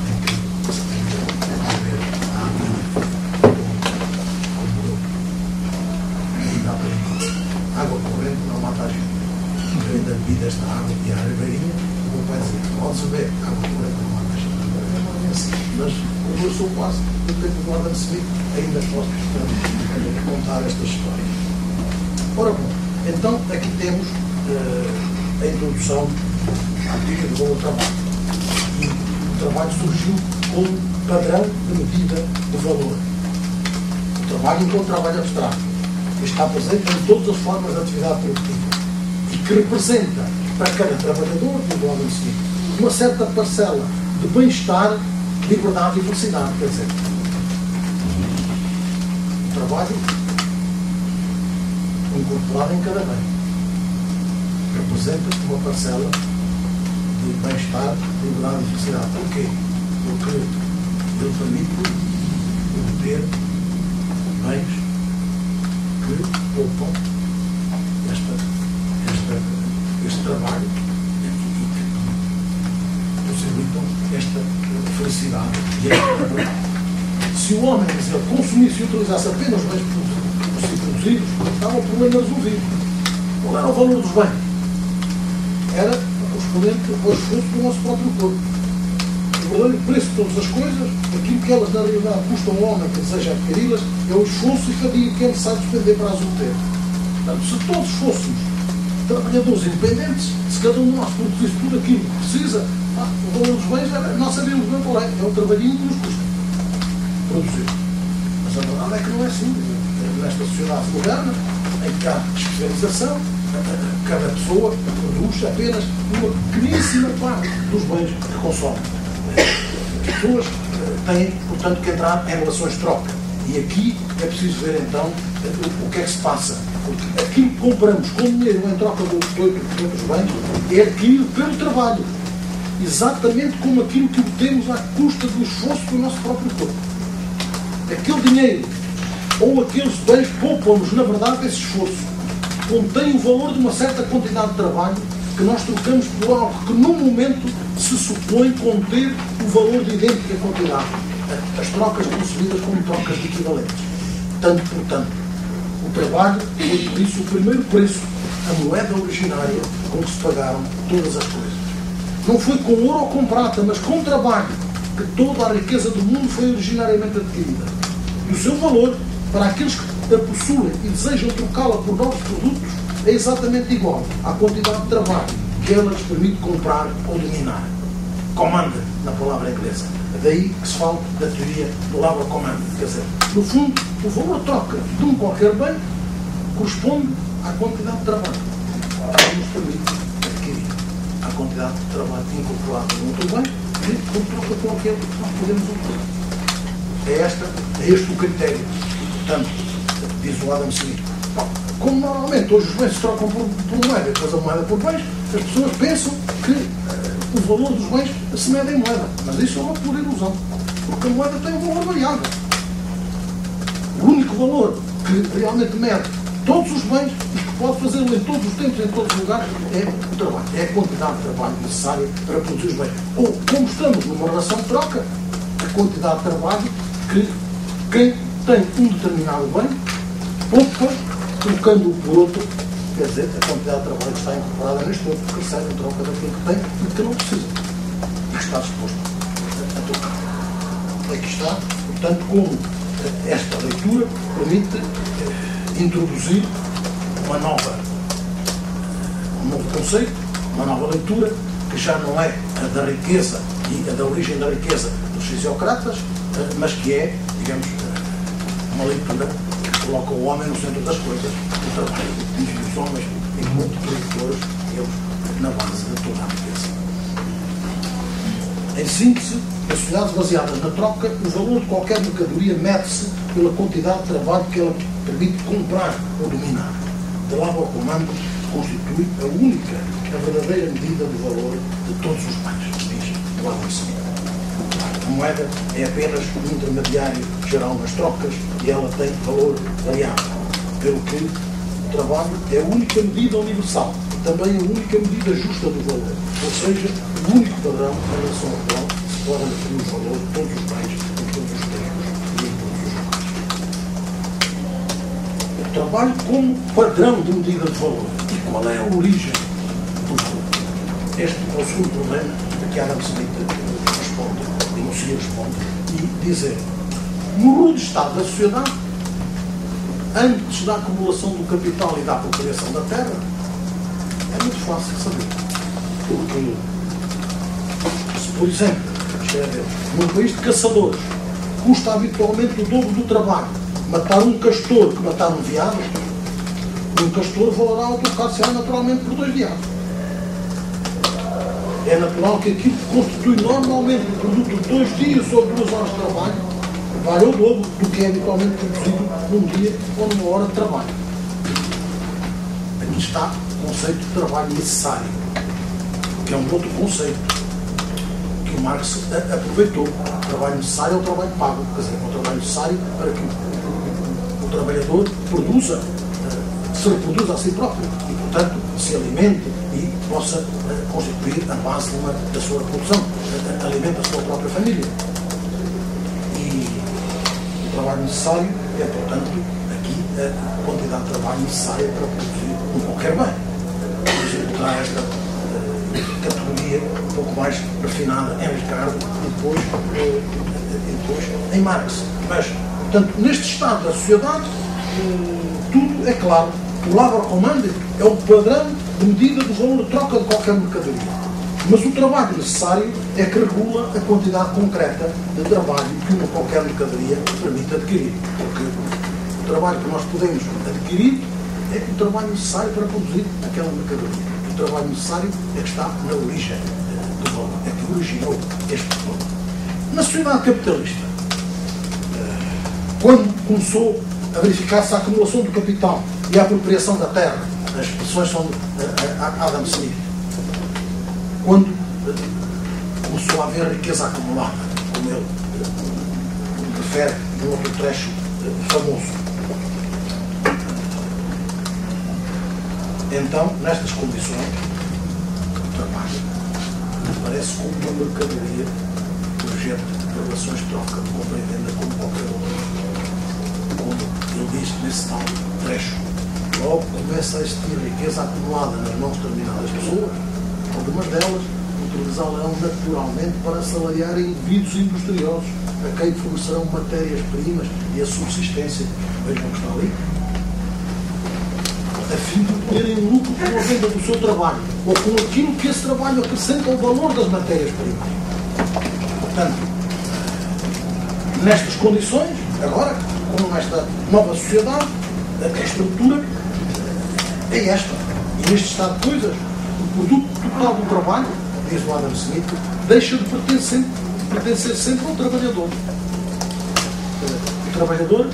em que se tem que ver a água como eu. E dá para ir. Água corrente não mata a gente. Vem da vida esta água e a ribeirinha, o meu pai dizia, pode-se ver, água corrente não mata a gente. Mas como eu sou quase do tempo do Adam Smith, ainda posso contar estas histórias. Ora bom, então aqui temos a introdução à teoria do valor do trabalho. E o trabalho surgiu como padrão de medida do valor. O trabalho enquanto trabalho abstrato, que está presente em todas as formas de atividade produtiva e que representa para cada trabalhador, do Adam Smith, uma certa parcela de bem-estar, liberdade e felicidade. Quer dizer, o trabalho incorporado em cada bem representa uma parcela de bem-estar, liberdade e felicidade. Porquê? Porque ele permite obter bens que poupam este trabalho e que possibilitam esta felicidade e esta liberdade. Se o homem consumisse e utilizasse apenas os bens produzidos, estava o problema resolvido. Qual era o valor dos bens? Era correspondente ao esforço do nosso próprio corpo. O verdadeiro preço de todas as coisas, aquilo que elas na realidade custam ao homem que deseja adquiri-las, é o esforço e fadiga que é necessário despender para as obter. Portanto, se todos fôssemos trabalhadores independentes, se cada um de nós produzisse tudo aquilo que precisa, o valor dos bens, nós sabíamos bem qual é. É o trabalhinho que nos custa produzir. Mas a verdade é que não é assim. Nesta sociedade moderna, em que há especialização, cada pessoa produz apenas uma pequeníssima parte dos bens que consome. As pessoas têm, portanto, que entrar em relações de troca. E aqui é preciso ver, então, o que é que se passa. Porque aquilo que compramos com dinheiro em troca de outros bens é adquirido pelo trabalho. Exatamente como aquilo que obtemos à custa do esforço do nosso próprio corpo. Aquele dinheiro ou aqueles bens poupam-nos, na verdade, esse esforço. Contém o valor de uma certa quantidade de trabalho que nós trocamos por algo que, no momento, se supõe conter o valor de idêntica quantidade. As trocas concebidas como trocas de equivalentes. Tanto, portanto, o trabalho foi, por isso, o primeiro preço, a moeda originária com que se pagaram todas as coisas. Não foi com ouro ou com prata, mas com trabalho, que toda a riqueza do mundo foi originariamente adquirida. E o seu valor, para aqueles que a possuem e desejam trocá-la por novos produtos, é exatamente igual à quantidade de trabalho que ela lhes permite comprar ou dominar. Comanda, na palavra inglesa. É daí que se fala da teoria do labor command. Quer dizer, no fundo, o valor de troca de um qualquer bem corresponde à quantidade de trabalho que nos permite adquirir. À quantidade de trabalho incorporado no outro bem e com troca com aquele que nós podemos obter. É este o critério. Portanto, diz o Adam Smith. Como normalmente hoje os bens se trocam por moeda e depois a moeda por bens, as pessoas pensam que o valor dos bens se mede em moeda. Mas isso é uma pura ilusão. Porque a moeda tem um valor variável. valor que realmente mede todos os bens e que pode fazê-lo em todos os tempos, em todos os lugares, é o trabalho. É a quantidade de trabalho necessária para produzir os bens. Ou, como estamos numa relação de troca, a quantidade de trabalho que quem tem um determinado bem poupa, trocando-o por outro. Quer dizer, a quantidade de trabalho que está incorporada neste outro, que recebe em troca daquilo que tem e que não precisa. E que está disposto a trocar. Aqui está, portanto, como esta leitura permite introduzir um novo conceito, uma nova leitura, que já não é a da riqueza e a da origem da riqueza dos fisiocratas, mas que é, digamos, uma leitura que coloca o homem no centro das coisas, o trabalho e os homens enquanto produtores, eles na base de toda a riqueza. Em síntese, nas sociedades baseadas na troca, o valor de qualquer mercadoria mede-se pela quantidade de trabalho que ela permite comprar ou dominar. De lá ao comando constitui a única, a verdadeira medida do valor de todos os bens, diz o Adam Smith. A moeda é apenas um intermediário geral nas trocas e ela tem valor variável, pelo que o trabalho é a única medida universal e também a única medida justa do valor, ou seja, o único padrão em relação ao qual se pode definir o valor de todos os bens em todos os tempos e em todos os locais. O trabalho como padrão de medida de valor. E qual é a origem do valor? Este é o segundo problema a que Adam Smith responde, e dizer, no rude estado da sociedade, antes da acumulação do capital e da apropriação da terra, é muito fácil saber. Porque, se por exemplo, num país de caçadores, custa habitualmente o dobro do trabalho matar um castor que matar um veado, um castor valerá autocar-se-á naturalmente por 2 veados. É natural que aquilo que constitui normalmente o produto de 2 dias ou 2 horas de trabalho vale o dobro do que é habitualmente produzido num dia ou numa hora de trabalho. Aqui está o conceito de trabalho necessário, que é um outro conceito que o Marx aproveitou. O trabalho necessário é o trabalho pago, quer dizer, é o trabalho necessário para que o trabalhador produza, se reproduza a si próprio e, portanto, se alimente e possa constituir a base da sua produção, alimente a sua própria família. E o trabalho necessário é, portanto, aqui a quantidade de trabalho necessária para produzir qualquer bem. Por exemplo, terá esta categoria um pouco mais refinada em Ricardo e depois em Marx. Mas, portanto, neste estado da sociedade, tudo é claro. O labor commande é o padrão de medida do valor de troca de qualquer mercadoria. Mas o trabalho necessário é que regula a quantidade concreta de trabalho que uma qualquer mercadoria permite adquirir. Porque o trabalho que nós podemos adquirir é o trabalho necessário para produzir aquela mercadoria. O trabalho necessário é que está na origem do valor, é que originou este valor. Na sociedade capitalista, quando começou a verificar-se a acumulação do capital e a apropriação da terra, as expressões são de Adam Smith, quando começou a haver riqueza acumulada, como ele refere num outro trecho famoso. Então, nestas condições, o trabalho parece como uma mercadoria urgente de relações de troca, de compra e venda, como qualquer outra. Como ele diz nesse tal trecho, logo começa a existir riqueza acumulada nas mãos de determinadas pessoas, algumas delas utilizá-la-ão naturalmente para assalariarem indivíduos industriosos a quem fornecerão matérias-primas e a subsistência. Vejam o que está ali. A fim de obterem um lucro com a venda do seu trabalho, ou com aquilo que esse trabalho acrescenta ao valor das matérias-primas. Portanto, nestas condições, agora, como nesta nova sociedade, a estrutura é esta. E neste estado de coisas, o produto total do trabalho, diz o Adam Smith, deixa de pertencer sempre ao trabalhador. O trabalhador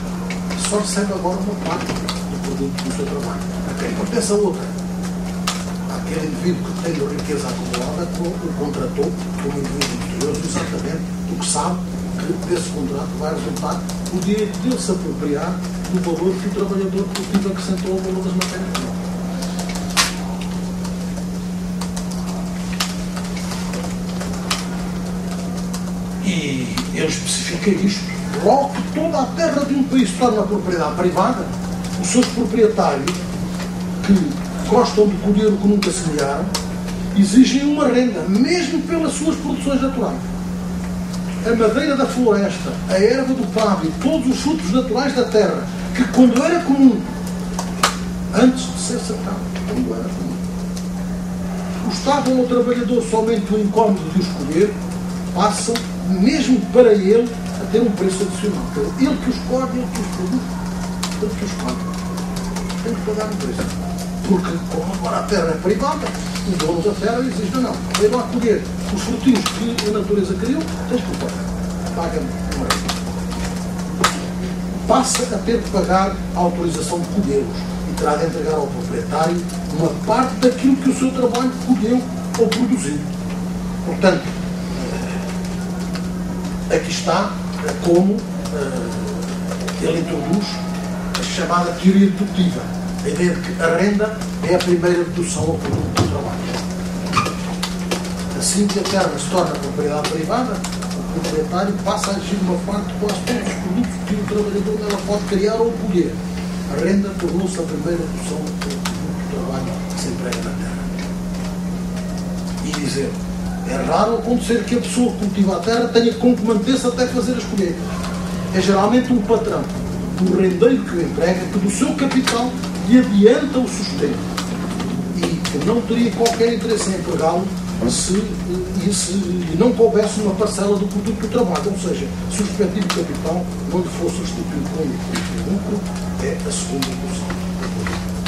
só recebe agora uma parte do produto do seu trabalho. A quem pertence a outra. Aquele indivíduo que tem a riqueza acumulada o contratou como indivíduo misterioso exatamente porque sabe que desse contrato vai resultar o direito dele se apropriar do valor que o trabalhador produtivo acrescentou ao valor das matérias-primas. E ele especifica isto. Logo que toda a terra de um país se torna propriedade privada, os seus proprietários, que gostam de colher o que nunca semearam, exigem uma renda, mesmo pelas suas produções naturais. A madeira da floresta, a erva do pavo e todos os frutos naturais da terra, que quando era comum, antes de ser cercado, quando era comum, custavam ao trabalhador somente o incómodo de os colher, passam, mesmo para ele, a ter um preço adicional. Ele que os colhe, ele que os produz, ele que os colhe, tem que pagar um preço. Porque, como agora a terra é privada, os donos da terra exigem, não, vai lá colher os frutinhos que a natureza criou, tens que pagar. Paga-me uma renda. Passa a ter que pagar a autorização de colhê-los e terá de entregar ao proprietário uma parte daquilo que o seu trabalho colheu ou produziu. Portanto, aqui está como ele introduz a chamada teoria dedutiva, a ideia de que a renda é a primeira dedução ao produto do trabalho. Assim que a terra se torna propriedade privada, o proprietário passa a exigir uma parte de quase todos os produtos que o trabalhador nela pode criar ou colher. A renda tornou-se a primeira dedução do produto do trabalho que se emprega na terra. E dizer, é raro acontecer que a pessoa que cultiva a terra tenha como manter-se até fazer as colheitas. É geralmente um patrão, um rendeiro que o emprega, que do seu capital lhe adianta o sustento e que não teria qualquer interesse em empregá-lo se não coubesse uma parcela do produto do trabalho. Ou seja, se o respectivo capital não lhe fosse substituído com o lucro, é a segunda função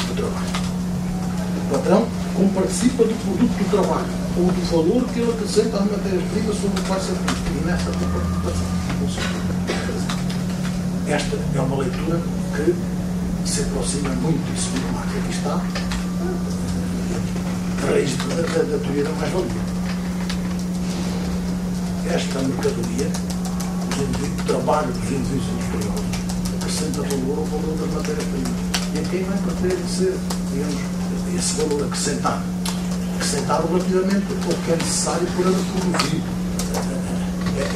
do trabalho. O patrão, como participa do produto do trabalho, ou do valor que ele acrescenta às matérias-primas sobre o qual se aplica. E nesta esta é uma leitura que se aproxima muitíssimo do Marx. Aqui está a raiz da teoria da mais-valia. Esta mercadoria, o trabalho dos indivíduos industriosos, acrescenta valor ao valor das matérias-primas. E a quem vai pretender ser, digamos, esse valor acrescentado relativamente ao que é necessário para produzir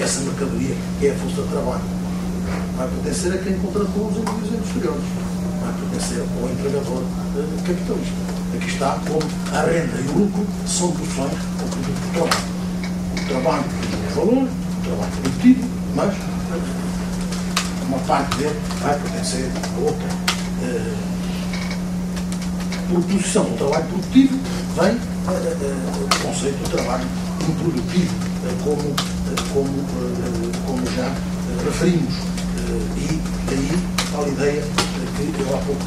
essa mercadoria, que é a força de trabalho. Vai pertencer a quem contratou os indivíduos industriosos, vai pertencer ao empregador capitalista. Aqui está como a renda e o lucro são deduções ao produto do trabalho. O trabalho tem valor, o trabalho produtivo, mas uma parte dele vai pertencer a outra proposição. O trabalho produtivo vem o conceito do trabalho improdutivo, como já referimos. E daí a ideia que eu há pouco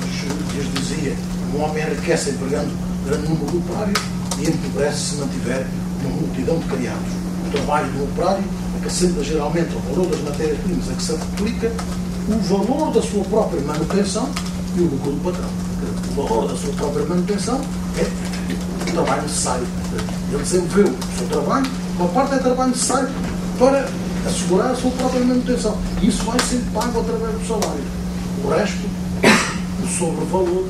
lhes dizia: um homem enriquece empregando grande número de operários e empobrece se mantiver uma multidão de criados. O trabalho do operário acrescenta geralmente ao valor das matérias-primas a que se aplica o valor da sua própria manutenção e o lucro do patrão. O valor da sua própria manutenção é o trabalho necessário. Ele desenvolveu o seu trabalho, uma parte é trabalho necessário para assegurar a sua própria manutenção. E isso vai ser pago através do salário. O resto, o sobrevalor,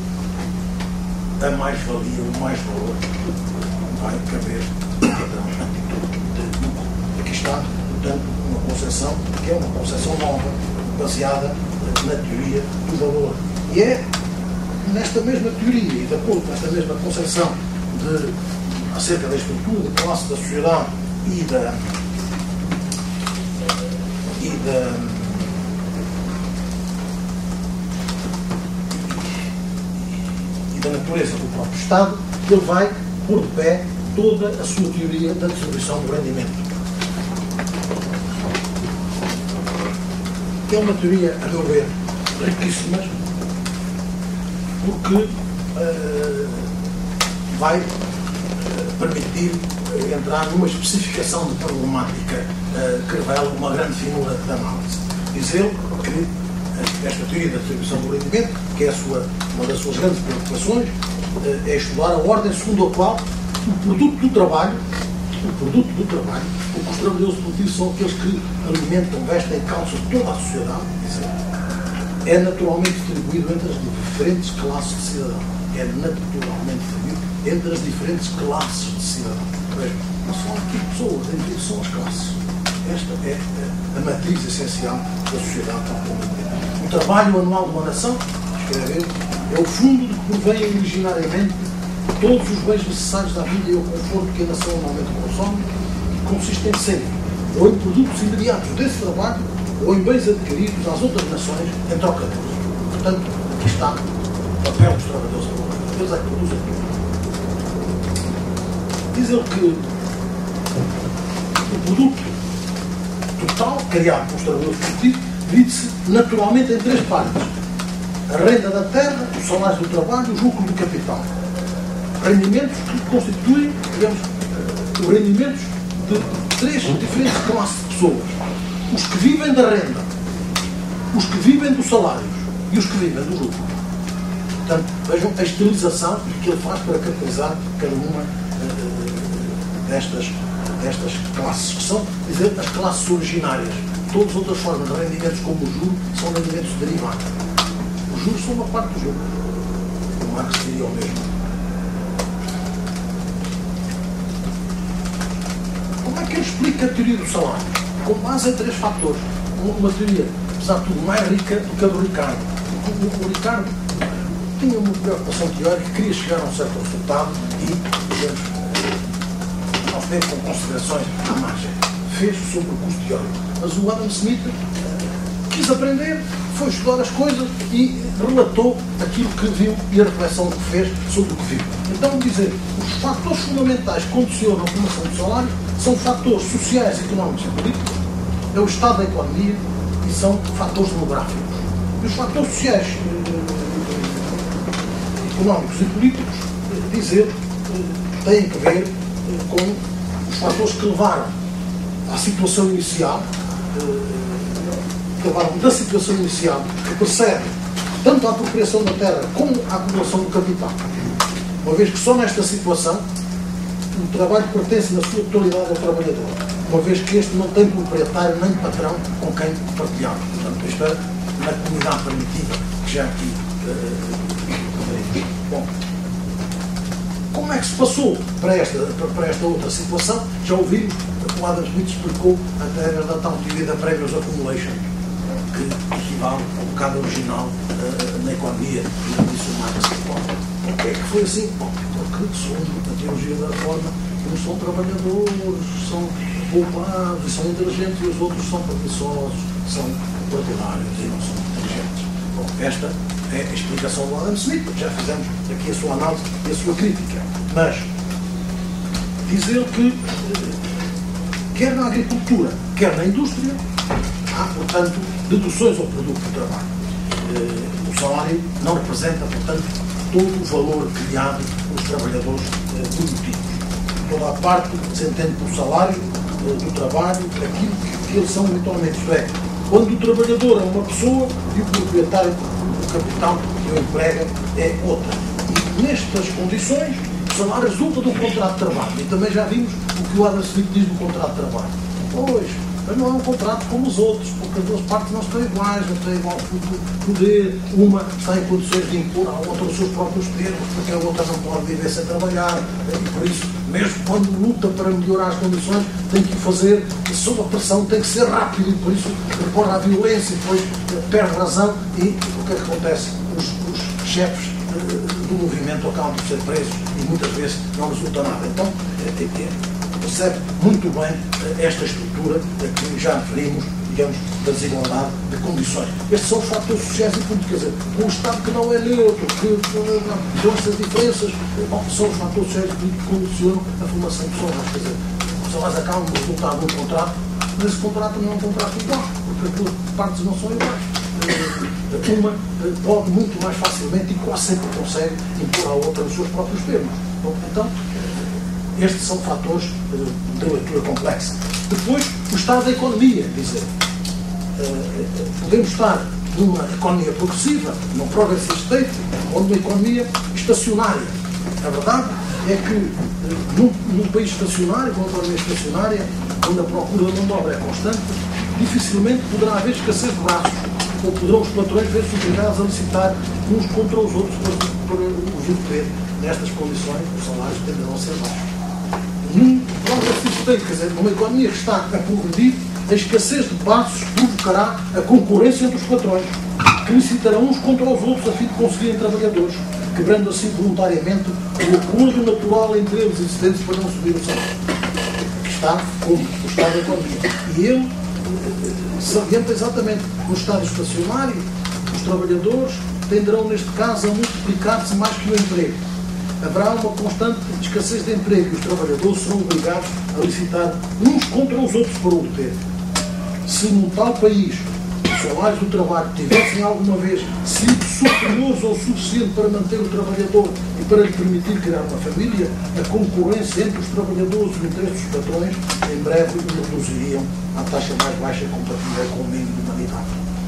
a mais-valia, o mais-valor, vai caber no patrão. Aqui está, portanto, uma concepção que é uma concepção nova, baseada na teoria do valor. E é nesta mesma teoria e de acordo com esta mesma concepção acerca da estrutura de classe da sociedade e da natureza do próprio Estado, ele vai pôr de pé toda a sua teoria da distribuição do rendimento. É uma teoria, a meu ver, riquíssima, porque vai permitir entrar numa especificação de problemática que revela uma grande finura de análise. Diz ele que esta teoria da distribuição do rendimento, que é uma das suas grandes preocupações, é estudar a ordem segundo a qual o produto do trabalho, porque os trabalhadores produtivos são aqueles que alimentam, vestem, calçam toda a sociedade, é naturalmente distribuído entre as diferentes classes de cidadão. É naturalmente distribuído entre as diferentes classes de cidadão. Vejam, não são aqui pessoas, em são as classes. Esta é a matriz essencial da sociedade tal como é. O trabalho anual de uma nação, escreveu, é o fundo de que provém originariamente todos os bens necessários da vida e ao conforto que a nação anualmente consome, que consiste em sempre, ou em produtos imediatos desse trabalho, ou em bens adquiridos às outras nações em troca deles. Portanto, aqui está o papel dos trabalhadores. Eles é que produzem. Diz ele que o produto total criado pelos trabalhadores produtivos divide-se naturalmente em três partes: a renda da terra, os salários do trabalho e os lucros do capital. Rendimentos que constituem, digamos, os rendimentos de três diferentes classes de pessoas: os que vivem da renda, os que vivem dos salários e os que vivem do lucro. Portanto, vejam a estilização que ele faz para caracterizar cada uma destas classes, que são, dizer, as classes originárias. Todas as outras formas de rendimentos, como o juro, são rendimentos derivados. Os juros são uma parte do jogo. O Marx diria o mesmo. Como é que ele explica a teoria do salário? Com base em três fatores. Uma teoria, apesar de tudo, mais rica do que a do Ricardo. O Ricardo tinha uma preocupação teórica, queria chegar a um certo resultado e, digamos, não fez com considerações à margem. Fez o seu percurso teórico. Mas o Adam Smith quis aprender, foi estudar as coisas e relatou aquilo que viu e a reflexão que fez sobre o que viu. Então, dizer, os fatores fundamentais que condicionam a formação do salário são fatores sociais, económicos e políticos, é o estado da economia e são fatores demográficos. E os fatores sociais, económicos e políticos, dizer, têm que ver com os fatores que levaram à situação inicial, que levaram da situação inicial, que precede tanto a apropriação da terra como a acumulação do capital. Uma vez que só nesta situação o trabalho pertence na sua totalidade ao trabalhador, uma vez que este não tem proprietário nem patrão com quem partilhar. Portanto, isto é na comunidade primitiva, que já aqui bom, como é que se passou para esta outra situação? Já ouvimos que o Adam Smith explicou através da tal teoria da previous accumulation, que equivale ao bocado original na economia, e disse o Marx. O que é que foi assim? Bom, porque segundo a teologia da reforma, uns são trabalhadores, são poupados e são inteligentes, e os outros são preguiçosos, são partidários e não são inteligentes. Bom, esta é a explicação do Adam Smith, já fizemos aqui a sua análise e a sua crítica. Mas dizer que quer na agricultura, quer na indústria, há, portanto, deduções ao produto do trabalho. O salário não representa, portanto, todo o valor criado pelos trabalhadores produtivos. Toda a parte se entende pelo salário do trabalho, aquilo que eles são habitualmente. Isto é, quando o trabalhador é uma pessoa e o proprietário do capital que o emprega é outra. E nestas condições, o salário resulta de um contrato de trabalho. E também já vimos o que o Adam Smith diz do contrato de trabalho. Pois, mas não é um contrato como os outros, porque as duas partes não estão iguais, não têm igual poder, uma está em condições de impor à outra os seus próprios termos, porque a outra não pode viver sem trabalhar, e por isso, mesmo quando luta para melhorar as condições, tem que o fazer sob a pressão, tem que ser rápido, e por isso recorre à violência, e depois perde razão, e o que é que acontece? Os chefes do movimento acabam por ser presos, e muitas vezes não resulta nada. Então, percebe muito bem esta estrutura que já referimos, digamos, da desigualdade de condições. Estes são os fatores sociais e políticos. Quer dizer, um Estado que não é neutro, que com essas diferenças, bom, são os fatores sociais e políticos que condicionam a formação de pessoas. Quer dizer, os salários acabam de resultar de um contrato, mas esse contrato não é um contrato igual, porque as duas partes não são iguais. Uma pode muito mais facilmente e quase sempre consegue impor à outra os seus próprios termos. Bom, então, estes são fatores de leitura complexa. Depois, o estado da economia, dizer, podemos estar numa economia progressiva, num progressive state, ou numa economia estacionária. A verdade é que num país estacionário, com uma economia estacionária, onde a procura de mão de obra é constante, dificilmente poderá haver escassez de braços. ou poderão os patrões ver-se obrigados a licitar uns contra os outros para os obter. Nestas condições, os salários tenderão a ser baixos. Quer dizer, numa economia que está a progredir, a escassez de passos provocará a concorrência entre os patrões, que licitarão uns contra os outros a fim de conseguirem trabalhadores, quebrando assim voluntariamente o acordo natural entre eles existentes para não subir o salário. Que está como o estado da economia. E ele salienta exatamente no estado estacionário, os trabalhadores tenderão, neste caso, a multiplicar-se mais que o emprego. Haverá uma constante escassez de emprego e os trabalhadores serão obrigados a licitar uns contra os outros para o obter. Se no tal país os salários do trabalho tivessem alguma vez sido superiores ou suficiente para manter o trabalhador e para lhe permitir criar uma família, a concorrência entre os trabalhadores e o interesse dos patrões em breve reduziriam à taxa mais baixa compatível com o mínimo de humanidade.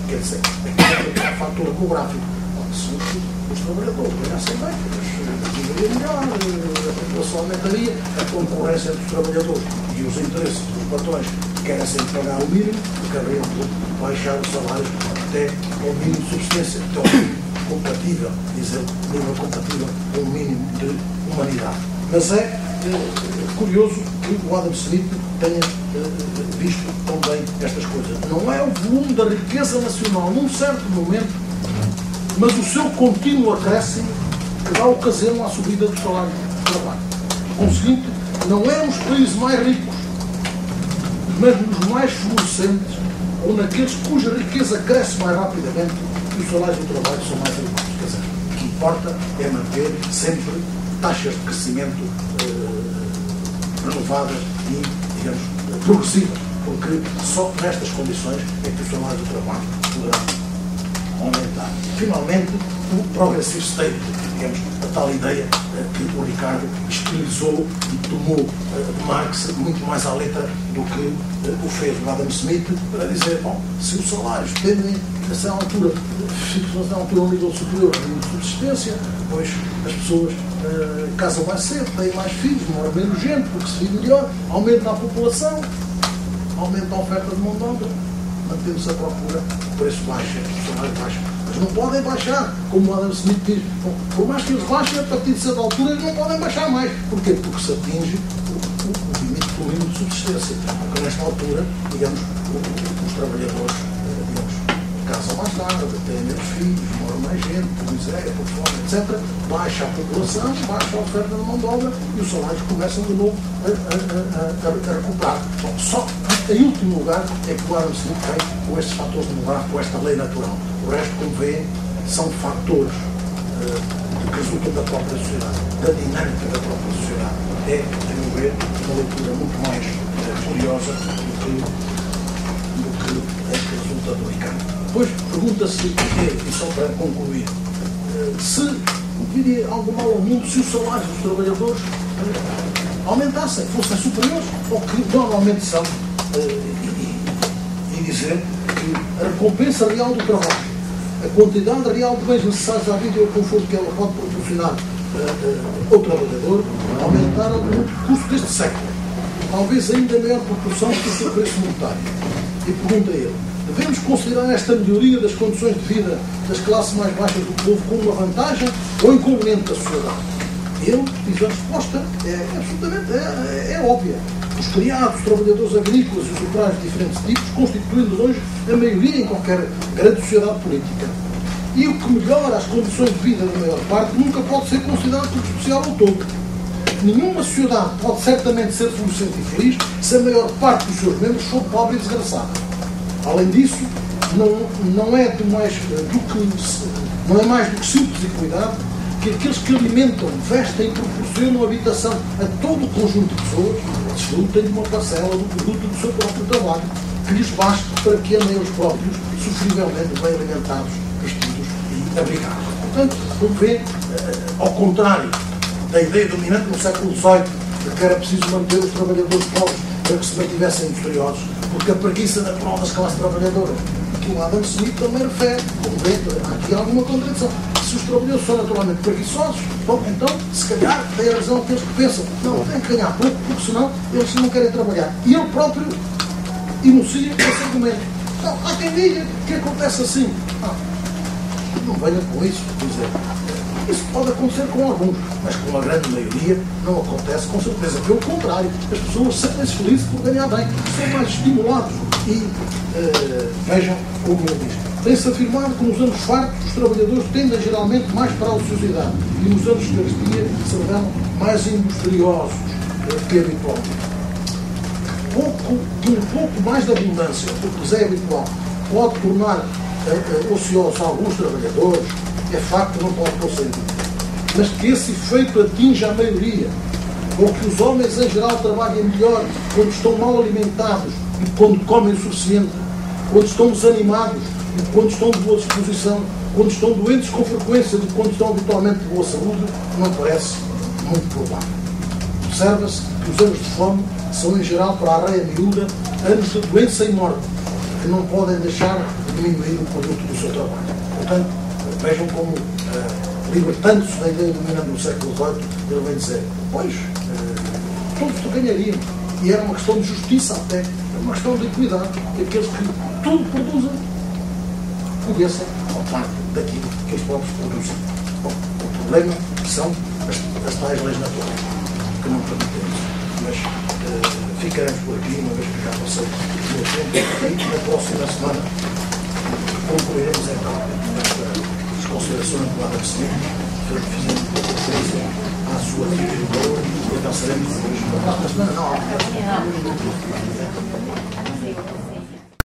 Quer dizer, aqui é um fator demográfico. Se os trabalhadores ganhassem bem, viveria melhor, a população aumentaria, a concorrência entre os trabalhadores e os interesses dos patrões que querem sempre pagar o mínimo, acabariam por baixar os salários até ao mínimo de subsistência, até ao mínimo compatível, dizer, nível compatível com o mínimo de humanidade. Mas é curioso que o Adam Smith tenha visto também estas coisas. Não é o volume da riqueza nacional, num certo momento, mas o seu contínuo acréscimo que dá ocasião à subida do salário do trabalho. Conseguinte, não é nos países mais ricos, mas nos mais florescentes, ou naqueles cuja riqueza cresce mais rapidamente, que os salários do trabalho são mais elevados. Quer dizer, o que importa é manter sempre taxas de crescimento renovadas e, digamos, progressivas, porque só nestas condições é que o salário do trabalho poderá aumentar. Finalmente, o progressive state, digamos, a tal ideia que o Ricardo estilizou e tomou de Marx muito mais à letra do que o fez o Adam Smith, para dizer, bom, se os salários tendem a essa altura, fixam-se a altura um nível superior ao nível de subsistência, pois as pessoas casam mais cedo, têm mais filhos, moram menos gente, porque se vive melhor, aumenta a população, aumenta a oferta de mão de obra, mantendo-se a procura, o preço baixa, o salário baixa. Mas não podem baixar, como o Adam Smith diz. Bom, por mais que eles baixem, a partir de certa altura, eles não podem baixar mais. Porquê? Porque se atinge o limite do mínimo de subsistência. Porque nesta altura, digamos, os trabalhadores, digamos, casam mais tarde, têm menos filhos, moram mais gente, por miséria, por fome, etc. Baixa a população, baixa a oferta de mão de obra e os salários começam de novo a recuperar. Bom, só em último lugar é que o Adam Smith vem com estes fatores demográficos, com esta lei natural. O resto, como veem, são fatores que resultam da própria sociedade, da dinâmica da própria sociedade. É, a meu ver, uma leitura muito mais curiosa do que é que resulta do Ricardo. Depois pergunta-se, e só para concluir, se viria algum mal ao mundo se os salários dos trabalhadores aumentassem, fossem superiores ao que normalmente são, e dizer que a recompensa real do trabalho, a quantidade real de bens necessários à vida e ao conforto que ela pode proporcionar ao trabalhador, aumentaram no curso deste século, talvez ainda em maior proporção que o seu preço monetário. E pergunta ele, devemos considerar esta melhoria das condições de vida das classes mais baixas do povo como uma vantagem ou inconveniente da sociedade? Ele diz a resposta, absolutamente óbvia. Os criados, os trabalhadores agrícolas e os operários de diferentes tipos, constituindo hoje a maioria em qualquer grande sociedade política. E o que melhora as condições de vida da maior parte nunca pode ser considerado como especial ao todo. Nenhuma sociedade pode certamente ser florescente e feliz se a maior parte dos seus membros for pobre e desgraçada. Além disso, não é mais do que simples equidade que aqueles que alimentam, vestem e proporcionam habitação a todo o conjunto de pessoas desfrutem de uma parcela do produto do seu próprio trabalho, que lhes baste para que andem os próprios sofrivelmente bem alimentados, vestidos e abrigados. Portanto, como vê, ao contrário da ideia dominante no século XVIII, de que era preciso manter os trabalhadores pobres para que se mantivessem industriosos, porque a preguiça natural das classes trabalhadoras, que o Adam Smith também refere, como vê, há aqui alguma contradição. Se os trabalhadores são naturalmente preguiçosos, bom, então, se calhar, tem a razão aqueles que pensam, não, tem que ganhar pouco, porque senão eles não querem trabalhar. E ele próprio enuncia esse argumento. Não, há quem diga que acontece assim. Não venha com isso. Quer dizer, isso pode acontecer com alguns, mas com a grande maioria não acontece, com certeza. Pelo contrário, as pessoas sentem-se felizes por ganhar bem, são mais estimulados. E vejam como ele diz. Tem-se afirmado que nos anos fartos os trabalhadores tendem geralmente mais para a ociosidade e nos anos de carestia se revelam mais industriosos que habitualmente. Um pouco mais de abundância do que lhes é habitual pode tornar ociosos alguns trabalhadores, é facto, não pode proceder. Mas que esse efeito atinja a maioria, ou que os homens em geral trabalhem melhor quando estão mal alimentados e quando comem o suficiente, quando estão desanimados e quando estão de boa disposição, quando estão doentes com frequência e quando estão habitualmente de boa saúde, não parece muito provável. Observa-se que os anos de fome são, em geral, para a raia miúda, anos de doença e morte, que não podem deixar de diminuir o produto do seu trabalho. Portanto, vejam como, libertando-se da ideia dominante do século XVIII, ele vem dizer, pois, todos ganhariam. E era uma questão de justiça até, era uma questão de equidade, que aqueles que tudo produzem pudessem ao parte daquilo que eles próprios produzem. Bom, o problema são as tais leis naturais, que não permitem isso. Mas ficaremos por aqui, uma vez que já passei o meu tempo, e na próxima semana concluiremos então as considerações do lado seguinte, fizemos um pouco de referência à sua teoria e passaremos depois. Na próxima semana não.